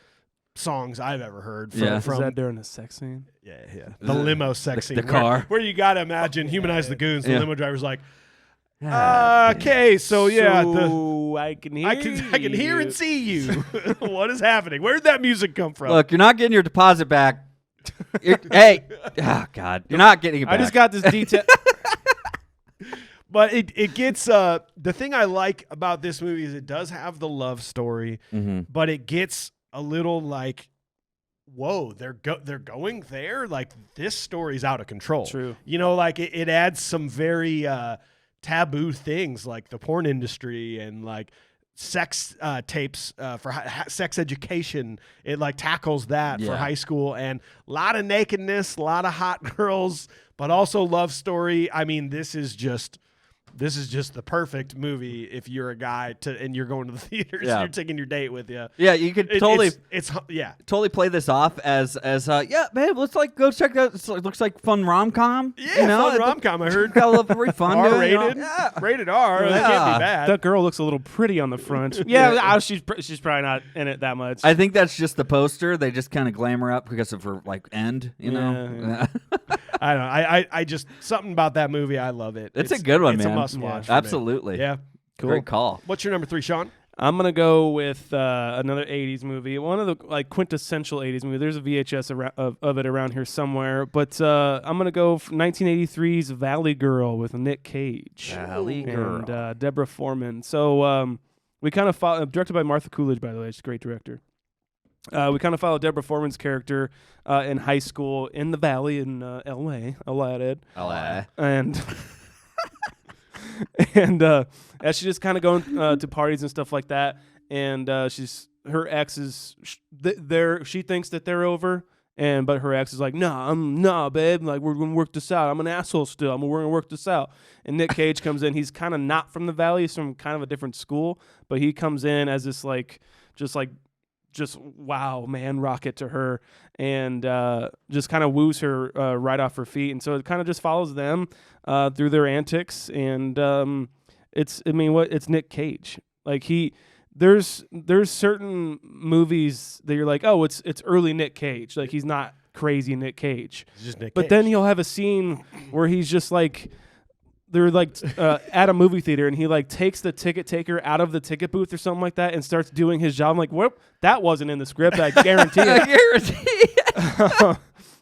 songs I've ever heard. From Is that during a sex scene? Yeah. The limo sex scene. The car. Where you got to imagine, humanize the goons. The limo driver's like, okay, so yeah. I can hear I can hear and see you. What is happening? Where did that music come from? Look, you're not getting your deposit back. Hey. Oh, God. You're not getting it back. I just got this detail. But it gets the thing I like about this movie is it does have the love story, but it gets a little like, whoa, they're going there. Like this story's out of control. True. You know, like it adds some very taboo things like the porn industry and like sex tapes for sex education. It like tackles that for high school, and a lot of nakedness, a lot of hot girls, but also love story. I mean, this is just the perfect movie if you're a guy and you're going to the theaters. You're taking your date with you. Yeah, you could totally totally play this off as yeah, babe, let's like go check out. It looks like fun rom-com. Yeah, fun rom-com. I heard got a little very fun. R-rated, rated R. That can't be bad. That girl looks a little pretty on the front. Yeah, she's probably not in it that much. I think that's just the poster. They just kind of glamour up because of her like end. You know. Yeah. I don't know. I just something about that movie. I love it. It's a good one, man. It's a must watch. Absolutely. Yeah. Cool. Great call. What's your number 3, Shaun? I'm gonna go with another '80s movie, one of the like quintessential '80s movie. There's a VHS of it around here somewhere, but I'm gonna go 1983's Valley Girl with Nick Cage and Deborah Foreman. So we kind of directed by Martha Coolidge, by the way. She's a great director. We kind of follow Deborah Foreman's character in high school in the Valley in L.A. And and as she's just kind of going to parties and stuff like that, and her ex is she thinks that they're over, but her ex is like, nah, babe, like we're gonna work this out. I'm an asshole still. We're gonna work this out. And Nick Cage comes in. He's kind of not from the Valley. He's from kind of a different school, but he comes in as this just wow, man, rocket to her, and just kind of woos her right off her feet. And so it kind of just follows them through their antics. And it's Nick Cage. Like there's certain movies that you're like, oh, it's early Nick Cage. Like he's not crazy Nick Cage. It's just Nick But Cage. then he'll have a scene where he's just like, they're like at a movie theater, and he like takes the ticket taker out of the ticket booth or something like that and starts doing his job. I'm like, whoop, that wasn't in the script. I guarantee it.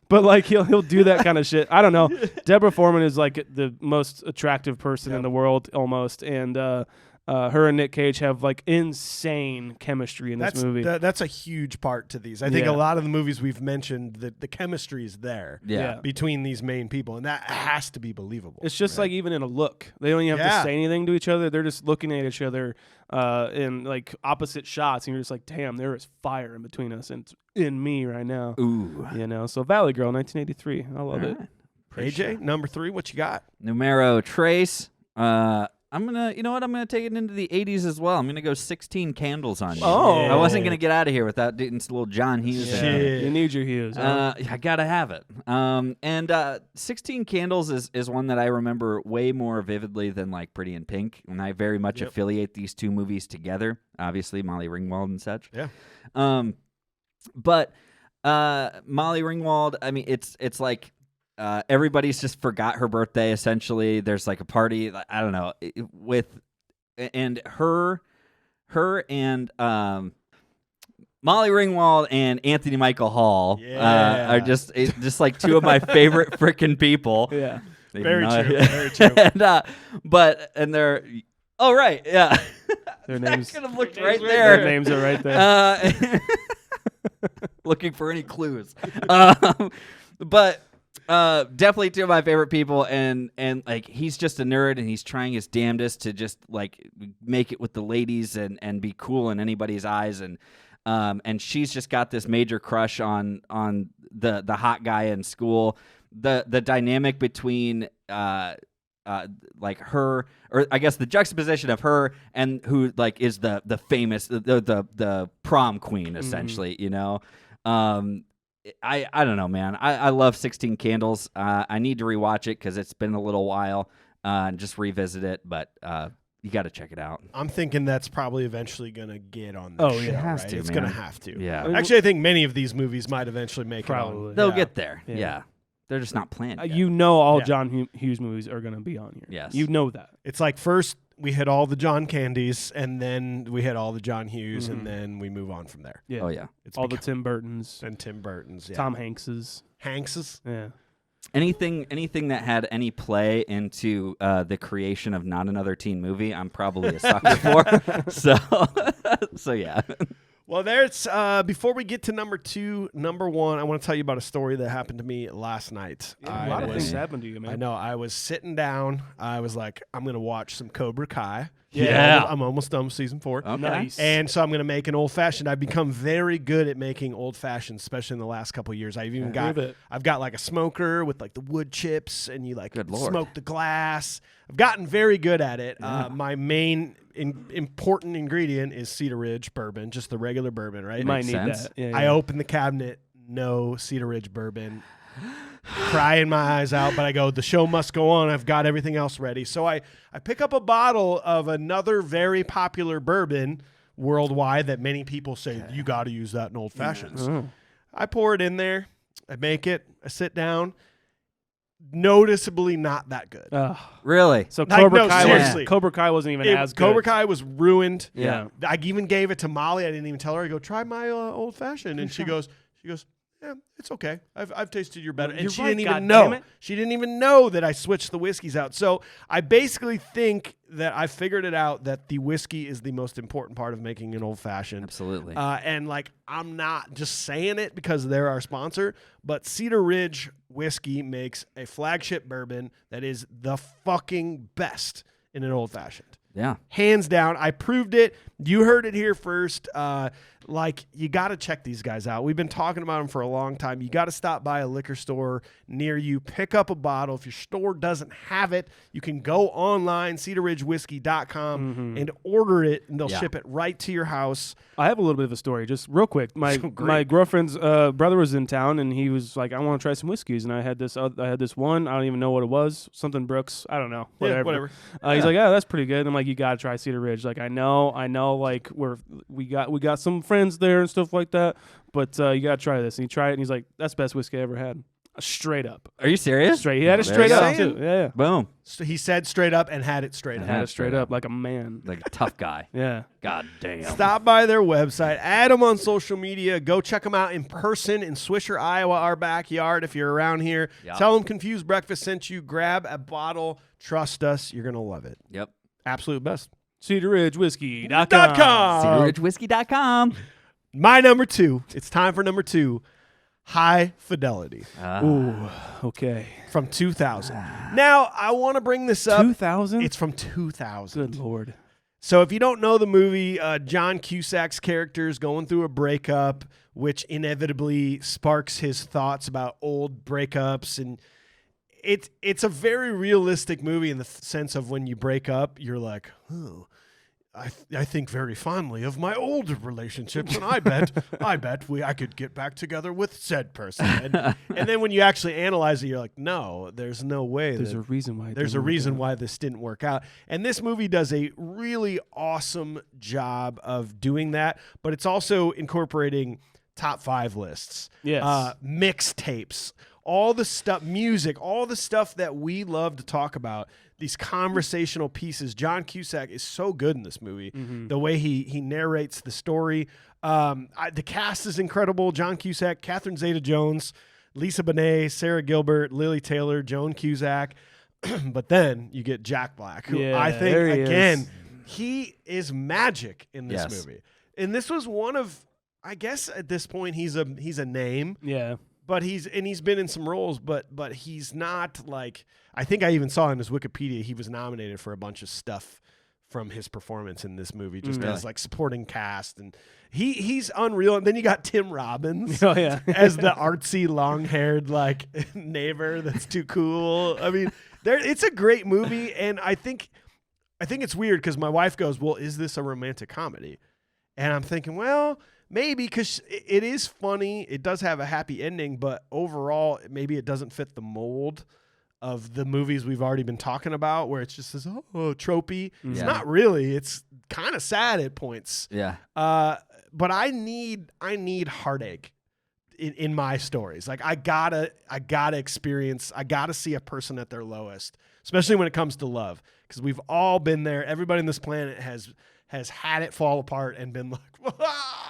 But like he'll do that kind of shit. I don't know. Deborah Foreman is like the most attractive person in the world almost, and her and Nick Cage have like insane chemistry in this movie. That's a huge part to these. I think a lot of the movies we've mentioned, the chemistry is there between these main people, and that has to be believable. It's just like even in a look. They don't even have to say anything to each other. They're just looking at each other in like opposite shots, and you're just like, damn, there is fire in between us, and it's in me right now. Ooh. You know, so Valley Girl, 1983. I love it. AJ, number 3, what you got? Numero Trace. I'm gonna take it into the 80s as well. I'm gonna go 16 Candles on you. Oh. I wasn't gonna get out of here without doing a little John Hughes. Shit. You need your Hughes. Huh? I gotta have it. And 16 Candles is one that I remember way more vividly than like Pretty in Pink, and I very much affiliate these two movies together. Obviously, Molly Ringwald and such. Yeah. But Molly Ringwald, I mean, it's like. Everybody's just forgot her birthday, essentially. There's like a party, I don't know, and her and Molly Ringwald and Anthony Michael Hall are just like two of my favorite freaking people. Yeah. Very true. And they're, oh, right, yeah. Their names could have looked right there. Their names are right there. Looking for any clues. But Definitely two of my favorite people, and like he's just a nerd, and he's trying his damnedest to just like make it with the ladies and be cool in anybody's eyes, and she's just got this major crush on the hot guy in school. The dynamic between like her, or I guess the juxtaposition of her and who like is the famous the prom queen essentially, you know. I don't know, man. I love 16 Candles. I need to rewatch it because it's been a little while and just revisit it, but you got to check it out. I'm thinking that's probably eventually going to get on the show, it has right? to, It's man. going to have to. Yeah. Actually, I think many of these movies might eventually make it on. They'll Yeah. get there. Yeah. Yeah. They're just not planned yet. You know all Yeah. John Hughes movies are going to be on here. Yes. You know that. It's like first we hit all the John Candies, and then we hit all the John Hughes, and then we move on from there. Yeah. Oh, yeah. It's all the become- Tim Burtons, and Tim Burton's, yeah. Tom Hanks's. Hanks's. Yeah. Anything that had any play into the creation of Not Another Teen Movie, I'm probably a sucker for. So yeah. Well, there's before we get to number 2, number 1, I want to tell you about a story that happened to me last night. A lot of things happen to you, man. I know. I was sitting down. I was like, I'm going to watch some Cobra Kai. Yeah. I'm almost done with season 4. Okay. Nice. And so I'm going to make an old fashioned. I've become very good at making old fashions, especially in the last couple of years. I've got like a smoker with like the wood chips, and you like Good Lord. smoke the glass. I've gotten very good at it. Yeah. My main important ingredient is Cedar Ridge bourbon, just the regular bourbon, right? You might Makes need sense. that. Yeah, I yeah. open the cabinet, no Cedar Ridge bourbon. Crying my eyes out, but I go, the show must go on. I've got everything else ready. So I pick up a bottle of another very popular bourbon worldwide that many people say, you got to use that in old fashions. I pour it in there. I make it. I sit down. Noticeably not that good. Really? So Like, Cobra no, Kai seriously. Cobra Kai wasn't even as good. Cobra Kai was ruined. Yeah. I even gave it to Molly. I didn't even tell her. I go, try my old fashioned, and she goes, yeah, it's okay. I've tasted your better, and You're she right, didn't even God know. damn it. She didn't even know that I switched the whiskeys out. So I basically think that I figured it out that the whiskey is the most important part of making an old fashioned. Absolutely. And like, I'm not just saying it because they're our sponsor, but Cedar Ridge whiskey makes a flagship bourbon that is the fucking best in an old fashioned. Yeah. Hands down. I proved it. You heard it here first. Like, you got to check these guys out. We've been talking about them for a long time. You got to stop by a liquor store near you, pick up a bottle. If your store doesn't have it, you can go online, cedarridgewhiskey.com, and order it, and they'll ship it right to your house. I have a little bit of a story, just real quick. My girlfriend's brother was in town, and he was like, "I want to try some whiskeys." And I had this one. I don't even know what it was. Something Brooks. I don't know. Whatever. He's like, "Yeah, that's pretty good." And I'm like, "You gotta try Cedar Ridge." Like, I know. Like we got some friends there and stuff like that, but you gotta try this. And he tried it, and he's like, "That's the best whiskey I ever had." Straight up. Are you serious? Straight. He had it There straight you up go. too. Yeah. Boom. So he said straight up and had it straight Had up. it straight up like a man. Like a tough guy. Yeah. God damn. Stop by their website, add them on social media, go check them out in person in Swisher, Iowa, our backyard. If you're around here, Yep. tell them Confused Breakfast sent you. Grab a bottle. Trust us, you're gonna love it. Yep. Absolute best. CedarRidgeWhiskey.com. CedarRidgeWhiskey.com. My number 2. It's time for number 2. High Fidelity Ooh. Okay. from 2000. Now I want to bring this up. 2000. It's from 2000. Good Lord. So if you don't know the movie, John Cusack's character is going through a breakup, which inevitably sparks his thoughts about old breakups. And it's a very realistic movie in the sense of when you break up, you're like, oh, I think very fondly of my old relationships, and I bet I could get back together with said person. And then when you actually analyze it, you're like, no, there's no way. There's a reason why. There's a reason why this didn't work out. And this movie does a really awesome job of doing that, but it's also incorporating top 5 lists. Yes. Mixtapes, all the stuff, music, all the stuff that we love to talk about, these conversational pieces. John Cusack is so good in this movie. The way he narrates the story. The cast is incredible. John Cusack, Catherine Zeta-Jones, Lisa Bonet, Sarah Gilbert, Lily Taylor, Joan Cusack. But then you get Jack Black, who I think, there he again, is. he is magic in this Yes. movie. And this was one of, I guess at this point, he's a name. Yeah. But he's been in some roles, but he's not like, I think I even saw in his Wikipedia he was nominated for a bunch of stuff from his performance in this movie, just as like supporting cast, and he's unreal. And then you got Tim Robbins as the artsy long-haired like neighbor that's too cool. I mean, it's a great movie, and I think it's weird because my wife goes, "Well, is this a romantic comedy?" And I'm thinking, well, maybe, because it is funny. It does have a happy ending, but overall, maybe it doesn't fit the mold of the movies we've already been talking about, where it's just this tropey. Yeah. It's not really. It's kind of sad at points. Yeah. But I need heartache in my stories. Like I gotta experience. I gotta see a person at their lowest, especially when it comes to love, because we've all been there. Everybody on this planet has had it fall apart and been like,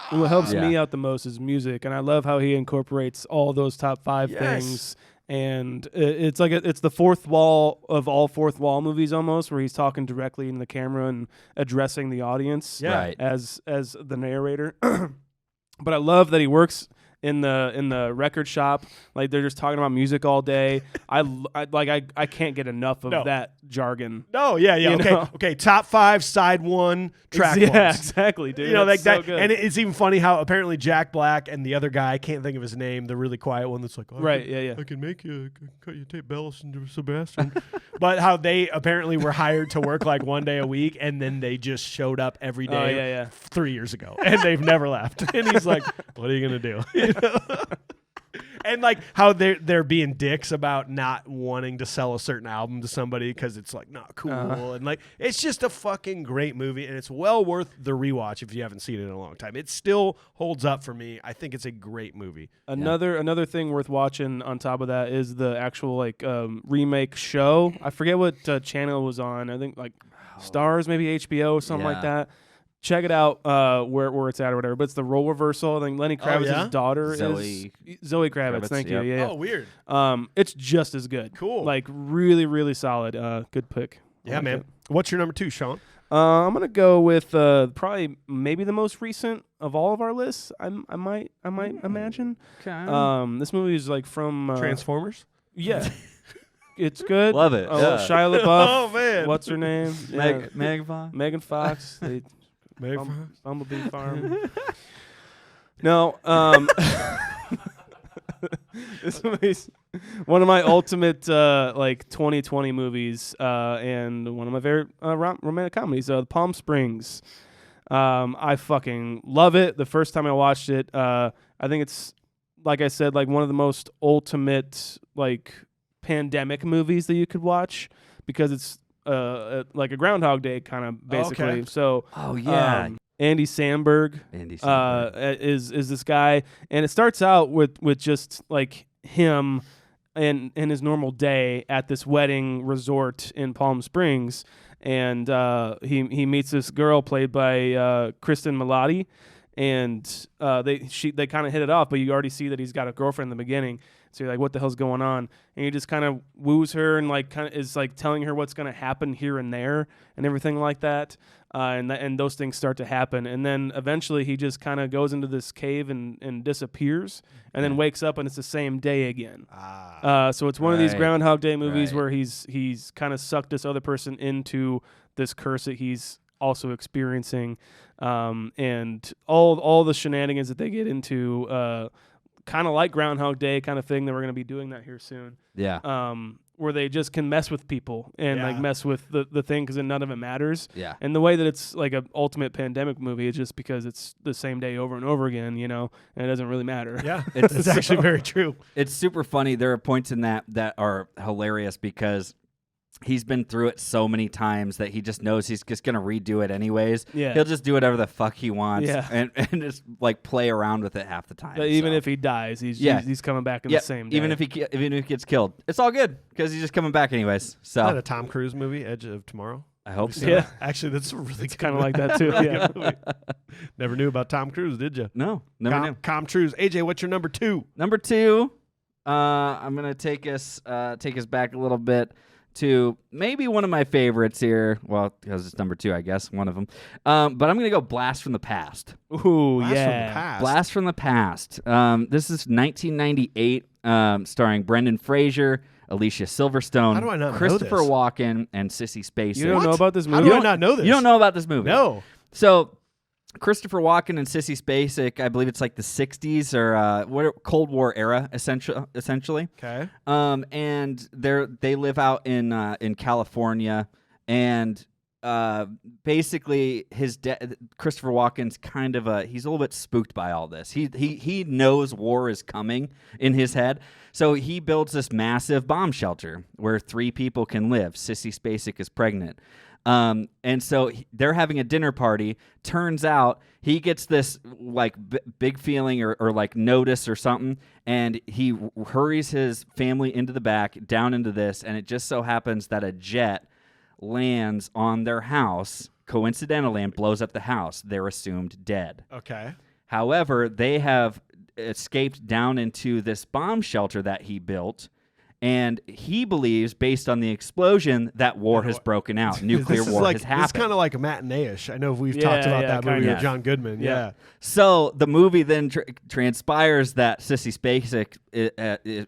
what helps me out the most is music, and I love how he incorporates all those top 5 things. And it's like it's the fourth wall of all fourth wall movies almost, where he's talking directly in the camera and addressing the audience as the narrator. But I love that he works in the record shop. Like they're just talking about music all day. I can't get enough of that jargon. No, okay. Top 5 side 1 track. Yeah, exactly, dude. You know, like so that. Good. And it's even funny how apparently Jack Black and the other guy, I can't think of his name, the really quiet one that's like, I can make you cut your tape, Bellis and Sebastian. But how they apparently were hired to work like one day a week, and then they just showed up every day 3 years ago, and they've never left. And he's like, what are you gonna do? You know? And like how they're being dicks about not wanting to sell a certain album to somebody because it's like not cool, and like it's just a fucking great movie, and it's well worth the rewatch if you haven't seen it in a long time. It still holds up for me. I think it's a great movie. Another thing worth watching on top of that is the actual like remake show. I forget what channel it was on. I think like Stars, maybe HBO, something like that. Check it out where it's at or whatever. But it's the role reversal. I think Lenny Kravitz's daughter is Zoe Kravitz. Thank you. Yeah. Oh, weird. It's just as good. Cool. Like really, really solid. Good pick. Yeah, man. What's your number 2, Shaun? I'm gonna go with probably maybe the most recent of all of our lists. I might imagine. Okay. This movie is like from Transformers. Yeah. It's good. Love it. Shia LaBeouf. Oh man. What's her name? Megan Fox. Bumblebee Farm. No, this movie's one of my ultimate like 2020 movies, and one of my favorite romantic comedies, Palm Springs. I fucking love it. The first time I watched it, I think it's, like I said, like one of the most ultimate like pandemic movies that you could watch, because it's like a Groundhog Day kind of basically. Okay. So Andy Samberg, is this guy, and it starts out with just like him and his normal day at this wedding resort in Palm Springs, and he meets this girl played by Kristen Milotti, and they kind of hit it off, but you already see that he's got a girlfriend in the beginning. So you're like, what the hell's going on? And he just kind of woos her and like kind of is like telling her what's going to happen here and there and everything like that. And those things start to happen. And then eventually he just kind of goes into this cave and disappears, and then wakes up and it's the same day again. So it's one of these Groundhog Day movies where he's kind of sucked this other person into this curse that he's also experiencing. And all the shenanigans that they get into, kind of like Groundhog Day kind of thing, that we're going to be doing that here soon. Yeah. Where they just can mess with people and like mess with the thing, because then none of it matters. Yeah. And the way that it's like an ultimate pandemic movie is just because it's the same day over and over again, you know, and it doesn't really matter. Yeah. It's actually very true. It's super funny. There are points in that are hilarious, because he's been through it so many times that he just knows he's just going to redo it anyways. Yeah. He'll just do whatever the fuck he wants and just like play around with it half the time. Even if he dies, he's coming back in the same day. Even if he gets killed, it's all good, because he's just coming back anyways. So is that a Tom Cruise movie, Edge of Tomorrow? I hope so. Yeah. Actually, that's really kind of like that too. Yeah. Never knew about Tom Cruise, did you? No, never knew. Tom Cruise. AJ, what's your number 2? Number 2, I'm going to take us back a little bit to maybe one of my favorites here. Well, because it's number 2, I guess, one of them. But I'm going to go Blast from the Past. Ooh, Blast from the Past. Blast from the Past. This is 1998. starring Brendan Fraser, Elisha Silverstone, How do I not know Christopher this? Walken, and Sissy Spacek. You don't know about this How movie? do I not know this? You don't know about this movie? No. So Christopher Walken and Sissy Spacek, I believe it's like the 60s or Cold War era, essentially. Okay. And they live out in California, and basically Christopher Walken's kind of he's a little bit spooked by all this. He knows war is coming in his head, so he builds this massive bomb shelter where 3 people can live. Sissy Spacek is pregnant. And so they're having a dinner party. Turns out he gets this like big feeling or like notice or something, and he hurries his family into the back, down into this, and it just so happens that a jet lands on their house, coincidentally, and blows up the house. They're assumed dead. Okay. However, they have escaped down into this bomb shelter that he built. And he believes, based on the explosion, that war has broken out. Nuclear war has happened. It's kind of like a matinee-ish. I know we've talked about that movie with John Goodman. Yeah. So the movie then transpires that Sissy Spacek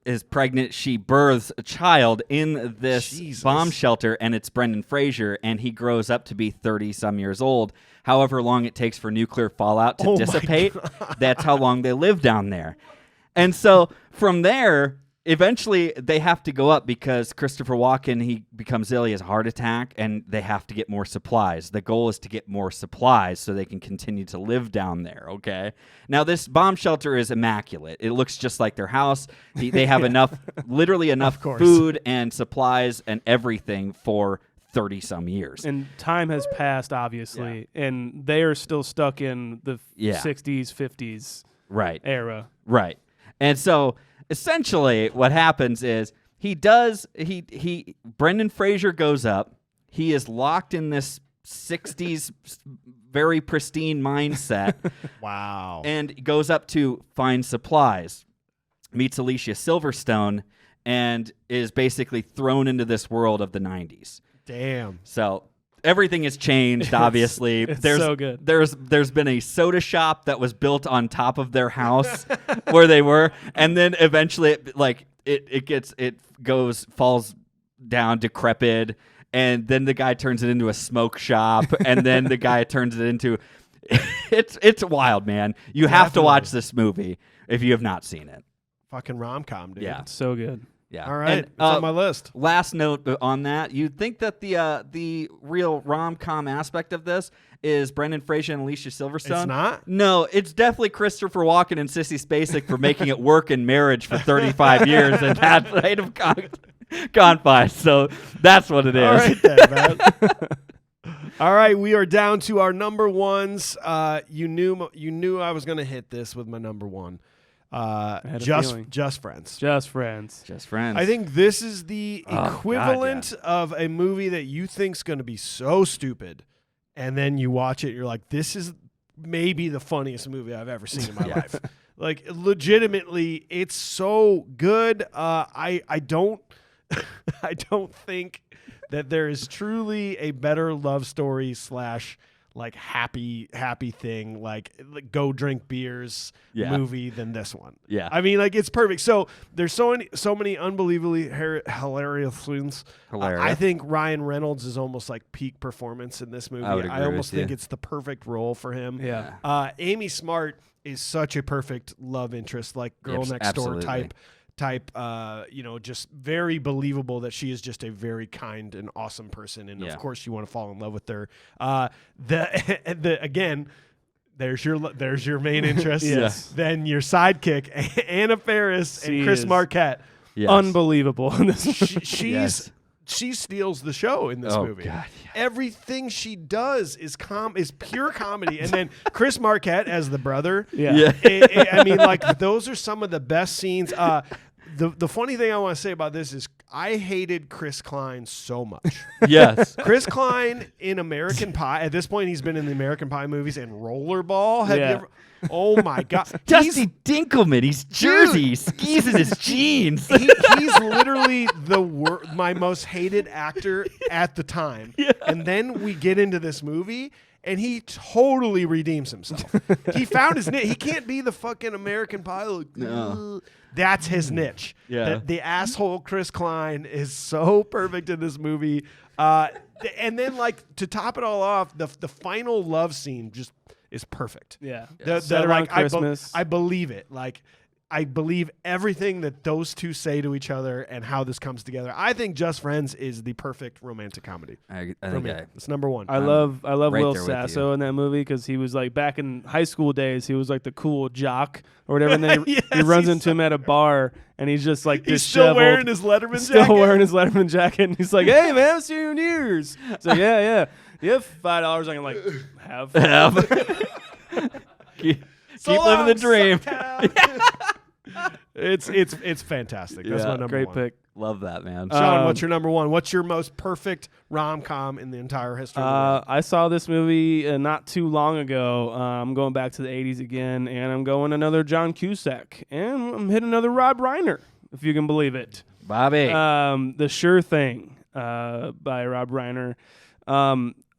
is pregnant. She births a child in this bomb shelter, and it's Brendan Fraser, and he grows up to be 30-some years old. However long it takes for nuclear fallout to dissipate, that's how long they live down there. And so from there, eventually they have to go up because Christopher Walken, he becomes ill, he has a heart attack, and they have to get more supplies. The goal is to get more supplies so they can continue to live down there, okay? Now, this bomb shelter is immaculate. It looks just like their house. They have literally enough food and supplies and everything for 30-some years. And time has passed, obviously, and they are still stuck in the 60s, 50s era. Right. And so essentially what happens is Brendan Fraser goes up. He is locked in this 60s very pristine mindset. Wow. And goes up to find supplies. Meets Elisha Silverstone and is basically thrown into this world of the 90s. Damn. So everything has changed, obviously. It's so good. There's been a soda shop that was built on top of their house where they were, and then eventually it falls down decrepit, and then the guy turns it into a smoke shop, and then the guy turns it into it's wild, man. You have to watch this movie if you have not seen it. Fucking rom-com, dude. Yeah. It's so good. Yeah. All right. And, it's on my list. Last note on that, you'd think that the real rom-com aspect of this is Brendan Fraser and Elisha Silverstone. It's not? No, it's definitely Christopher Walken and Sissy Spacek for making it work in marriage for 35 years, and that might have gone by. So that's what it is. All right, then, man. All right, we are down to our number ones. You knew I was going to hit this with my number one. Just Friends. Just Friends. Just Friends. I think this is the equivalent of a movie that you think's going to be so stupid, and then you watch it, you're like, this is maybe the funniest movie I've ever seen in my life. Like, legitimately, it's so good. I don't I don't think that there is truly a better love story / like happy thing, like go drink beers movie than this one. Yeah. I mean, like, it's perfect. So there's so many unbelievably hilarious scenes. I think Ryan Reynolds is almost like peak performance in this movie. I almost think it's the perfect role for him. Yeah. Amy Smart is such a perfect love interest, like girl next door type, just very believable that she is just a very kind and awesome person, and of course you want to fall in love with her. Again, there's your main interest. Yes. Then your sidekick, Anna Faris and Chris Marquette. Yes. Unbelievable in this. She steals the show in this movie. God, Everything she does is pure comedy. And then Chris Marquette as the brother. I mean, like, those are some of the best scenes. The funny thing I want to say about this is I hated Chris Klein so much. Yes. Chris Klein in American Pie. At this point, he's been in the American Pie movies and Rollerball. Have you ever? Oh my God. Dusty Dinkelman. He's Jersey. He skis in his jeans. He's literally my most hated actor at the time. Yeah. And then we get into this movie, and he totally redeems himself. He found his niche. He can't be the fucking American pilot. No. That's his niche. Yeah. The asshole Chris Klein is so perfect in this movie. And then, like, to top it all off, the final love scene just is perfect. Yeah. The around like, Christmas. I believe it. Like, I believe everything that those two say to each other and how this comes together. I think Just Friends is the perfect romantic comedy. I For think me. It's number one. I love right Will there with Sasso in that movie because he was like back in high school days. He was like the cool jock or whatever. And then he Yes, runs into him at a bar and he's just like He's disheveled. still wearing his Letterman Still jacket. wearing his Letterman jacket, and he's like, "Hey, man, I haven't seen you in years." It's like, "Yeah, you have $5." I can like have. keep So living the long, dream. It's fantastic. That's Yeah, my number Great one. pick. Love that, man. Sean, what's your number one? What's your most perfect rom-com in the entire history of the world? I saw this movie not too long ago. I'm going back to the 80s again, and I'm going another John Cusack, and I'm hitting another Rob Reiner, if you can believe it. Bobby. The Sure Thing by Rob Reiner.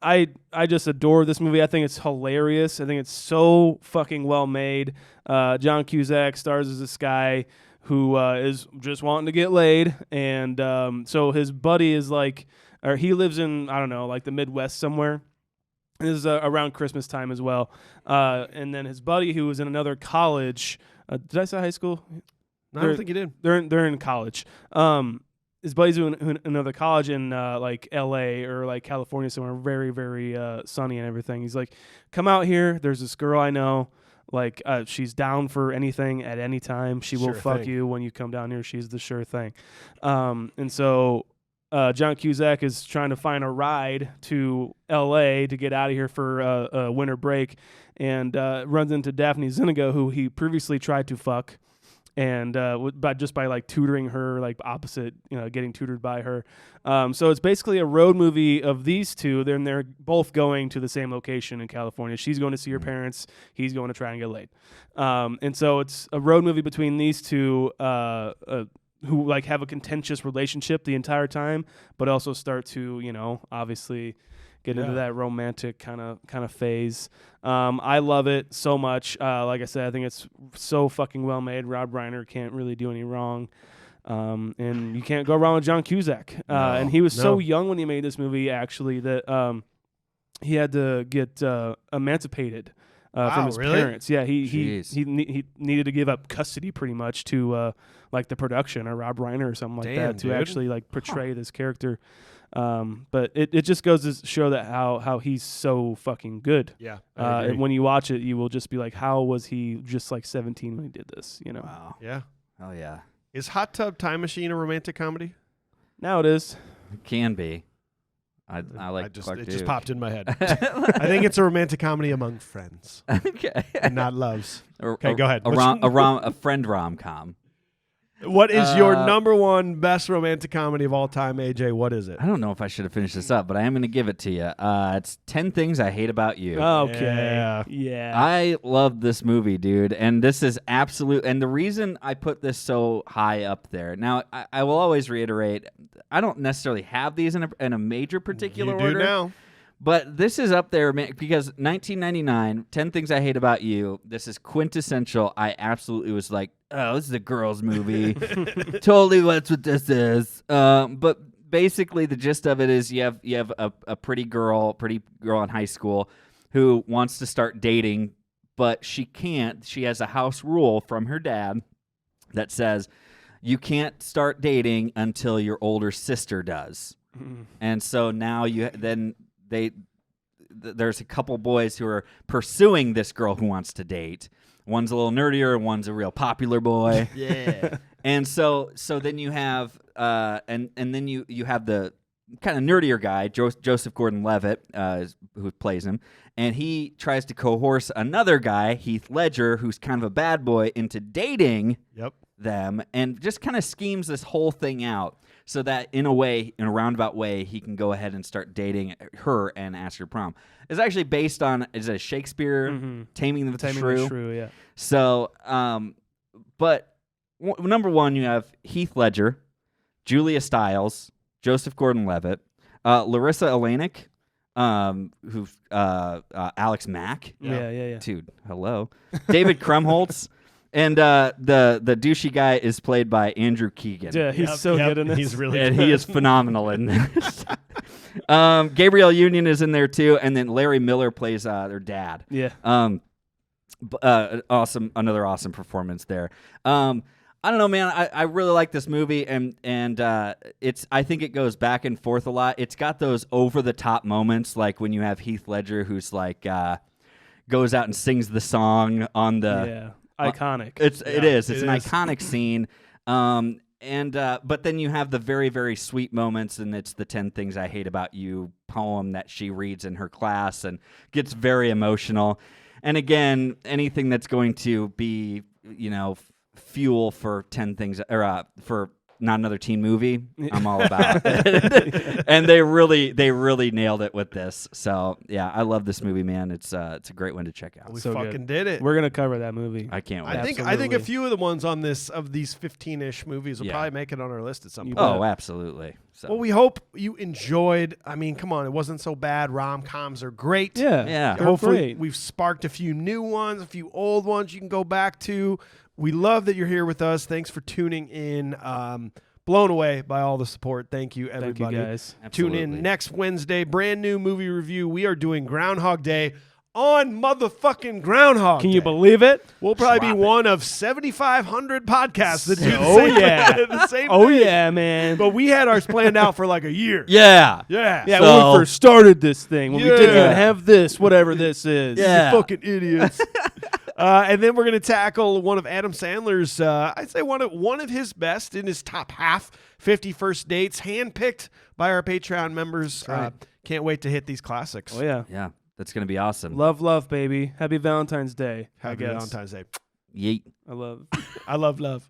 I just adore this movie. I think it's hilarious. I think it's so fucking well made. John Cusack stars as this guy who is just wanting to get laid, and so his buddy is like, or he lives in, I don't know, like the Midwest somewhere. This is around Christmas time as well. And then his buddy, who was in another college, did I say high school? I don't think you did. They're in college. His buddies in another college in like L.A. or like California somewhere, very, very sunny and everything. He's like, come out here. There's this girl I know. Like, she's down for anything at any time. She will fuck you when you come down here. She's the sure thing. And so John Cusack is trying to find a ride to L.A. to get out of here for a winter break, and runs into Daphne Zuniga, who he previously tried to fuck. And by like tutoring her, like opposite, getting tutored by her. So it's basically a road movie of these two. Then they're both going to the same location in California. She's going to see her parents. He's going to try and get laid. And so it's a road movie between these two who like have a contentious relationship the entire time, but also start to, obviously get into that romantic kind of phase. I love it so much. Like I said, I think it's so fucking well made. Rob Reiner can't really do any wrong. And you can't go wrong with John Cusack. And he was so young when he made this movie, actually, that he had to get emancipated from his parents. Yeah, he needed to give up custody pretty much to like the production or Rob Reiner or something like that to actually like portray this character. But it just goes to show that how he's so fucking good. Yeah. And when you watch it, you will just be like, how was he just like 17 when he did this? Wow. Yeah. Oh, yeah. Is Hot Tub Time Machine a romantic comedy? Now it is. It can be. I like Clark It Duke. just popped in my head. I think it's a romantic comedy among friends Okay. and not loves. Okay, go ahead. A friend rom-com. What is your number one best romantic comedy of all time, AJ? What is it? I don't know if I should have finished this up, but I am going to give it to you. It's 10 Things I Hate About You. Okay. Yeah. I love this movie, dude, and this is absolute. And the reason I put this so high up there, now I will always reiterate, I don't necessarily have these in a major particular You do order. now. But this is up there, man, because 1999, 10 Things I Hate About You, this is quintessential. I absolutely was like, oh, this is a girl's movie. Totally that's what this is. But basically the gist of it is you have a pretty girl in high school who wants to start dating, but she can't. She has a house rule from her dad that says you can't start dating until your older sister does. And so now there's a couple boys who are pursuing this girl who wants to date. One's a little nerdier, one's a real popular boy. Yeah. And so then you have and then you have the kind of nerdier guy, Joseph Gordon-Levitt, who plays him, and he tries to coerce another guy, Heath Ledger, who's kind of a bad boy, into dating them, and just kind of schemes this whole thing out so that in a roundabout way, he can go ahead and start dating her and ask her prom. It's actually based on Shakespeare, Taming the Shrew. Yeah. So, but number one, you have Heath Ledger, Julia Stiles, Joseph Gordon-Levitt, Larissa Alanik, who Alex Mack. Yeah. Dude, hello. David Krumholtz. And the douchey guy is played by Andrew Keegan. Yeah, he's so good in this. He's really And good. he is phenomenal in this. Gabrielle Union is in there too, and then Larry Miller plays their dad. Yeah. Awesome, another awesome performance there. I don't know, man. I really like this movie, and it's. I think it goes back and forth a lot. It's got those over the top moments, like when you have Heath Ledger, who's like goes out and sings the song on the. Iconic. It's an iconic scene. But then you have the very, very sweet moments, and it's the 10 Things I Hate About You poem that she reads in her class and gets very emotional. And again, anything that's going to be, fuel for 10 things or for not another teen movie, I'm all about. And they really nailed it with this. So yeah, I love this movie, man. It's a great one to check out. We So fucking good. did it. We're gonna cover that movie. I can't wait. I think a Absolutely. few of the ones on this of these 15-ish movies will Yeah. probably make it on our list at some point. Oh, absolutely. So Well, we hope you enjoyed. I mean, come on, it wasn't so bad. Rom-coms are great. Yeah. Yeah. They're Hopefully, great. we've sparked a few new ones, a few old ones you can go back to. We love that you're here with us. Thanks for tuning in. Blown away by all the support. Thank you, everybody. Thank you, guys. Absolutely. Tune in next Wednesday. Brand new movie review. We are doing Groundhog Day on motherfucking Groundhog Can Day. you believe it? We'll probably Drop be it. one of 7,500 podcasts that do the Oh, same, yeah. the same Oh thing. yeah, man. But we had ours planned out for like a year. Yeah. Yeah. Yeah, So- when we first started this thing, when we didn't Yeah. even have this, whatever this is. Yeah. You fucking idiots. And then we're going to tackle one of Adam Sandler's, I'd say one of his best in his top half, 50 First Dates, handpicked by our Patreon members. right. Can't wait to hit these classics. Oh yeah. Yeah. That's going to be awesome. Love, baby. Happy Valentine's Day. Happy I guess. Valentine's Day. Yeet. I love. I love love.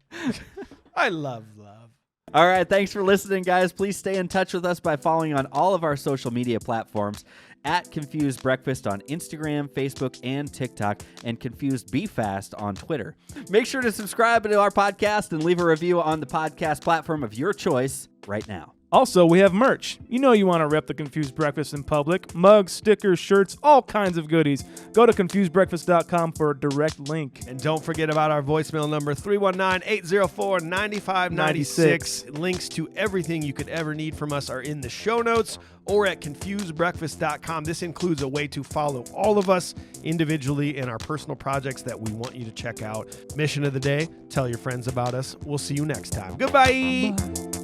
I love love. All right, thanks for listening, guys. Please stay in touch with us by following on all of our social media platforms at Confused Breakfast on Instagram, Facebook, and TikTok, and Confused Be Fast on Twitter. Make sure to subscribe to our podcast and leave a review on the podcast platform of your choice right now. Also, we have merch. You know you want to rep the Confused Breakfast in public. Mugs, stickers, shirts, all kinds of goodies. Go to confusedbreakfast.com for a direct link. And don't forget about our voicemail number, 319-804-9596. Links to everything you could ever need from us are in the show notes or at confusedbreakfast.com. This includes a way to follow all of us individually in our personal projects that we want you to check out. Mission of the day, tell your friends about us. We'll see you next time. Goodbye. Bye.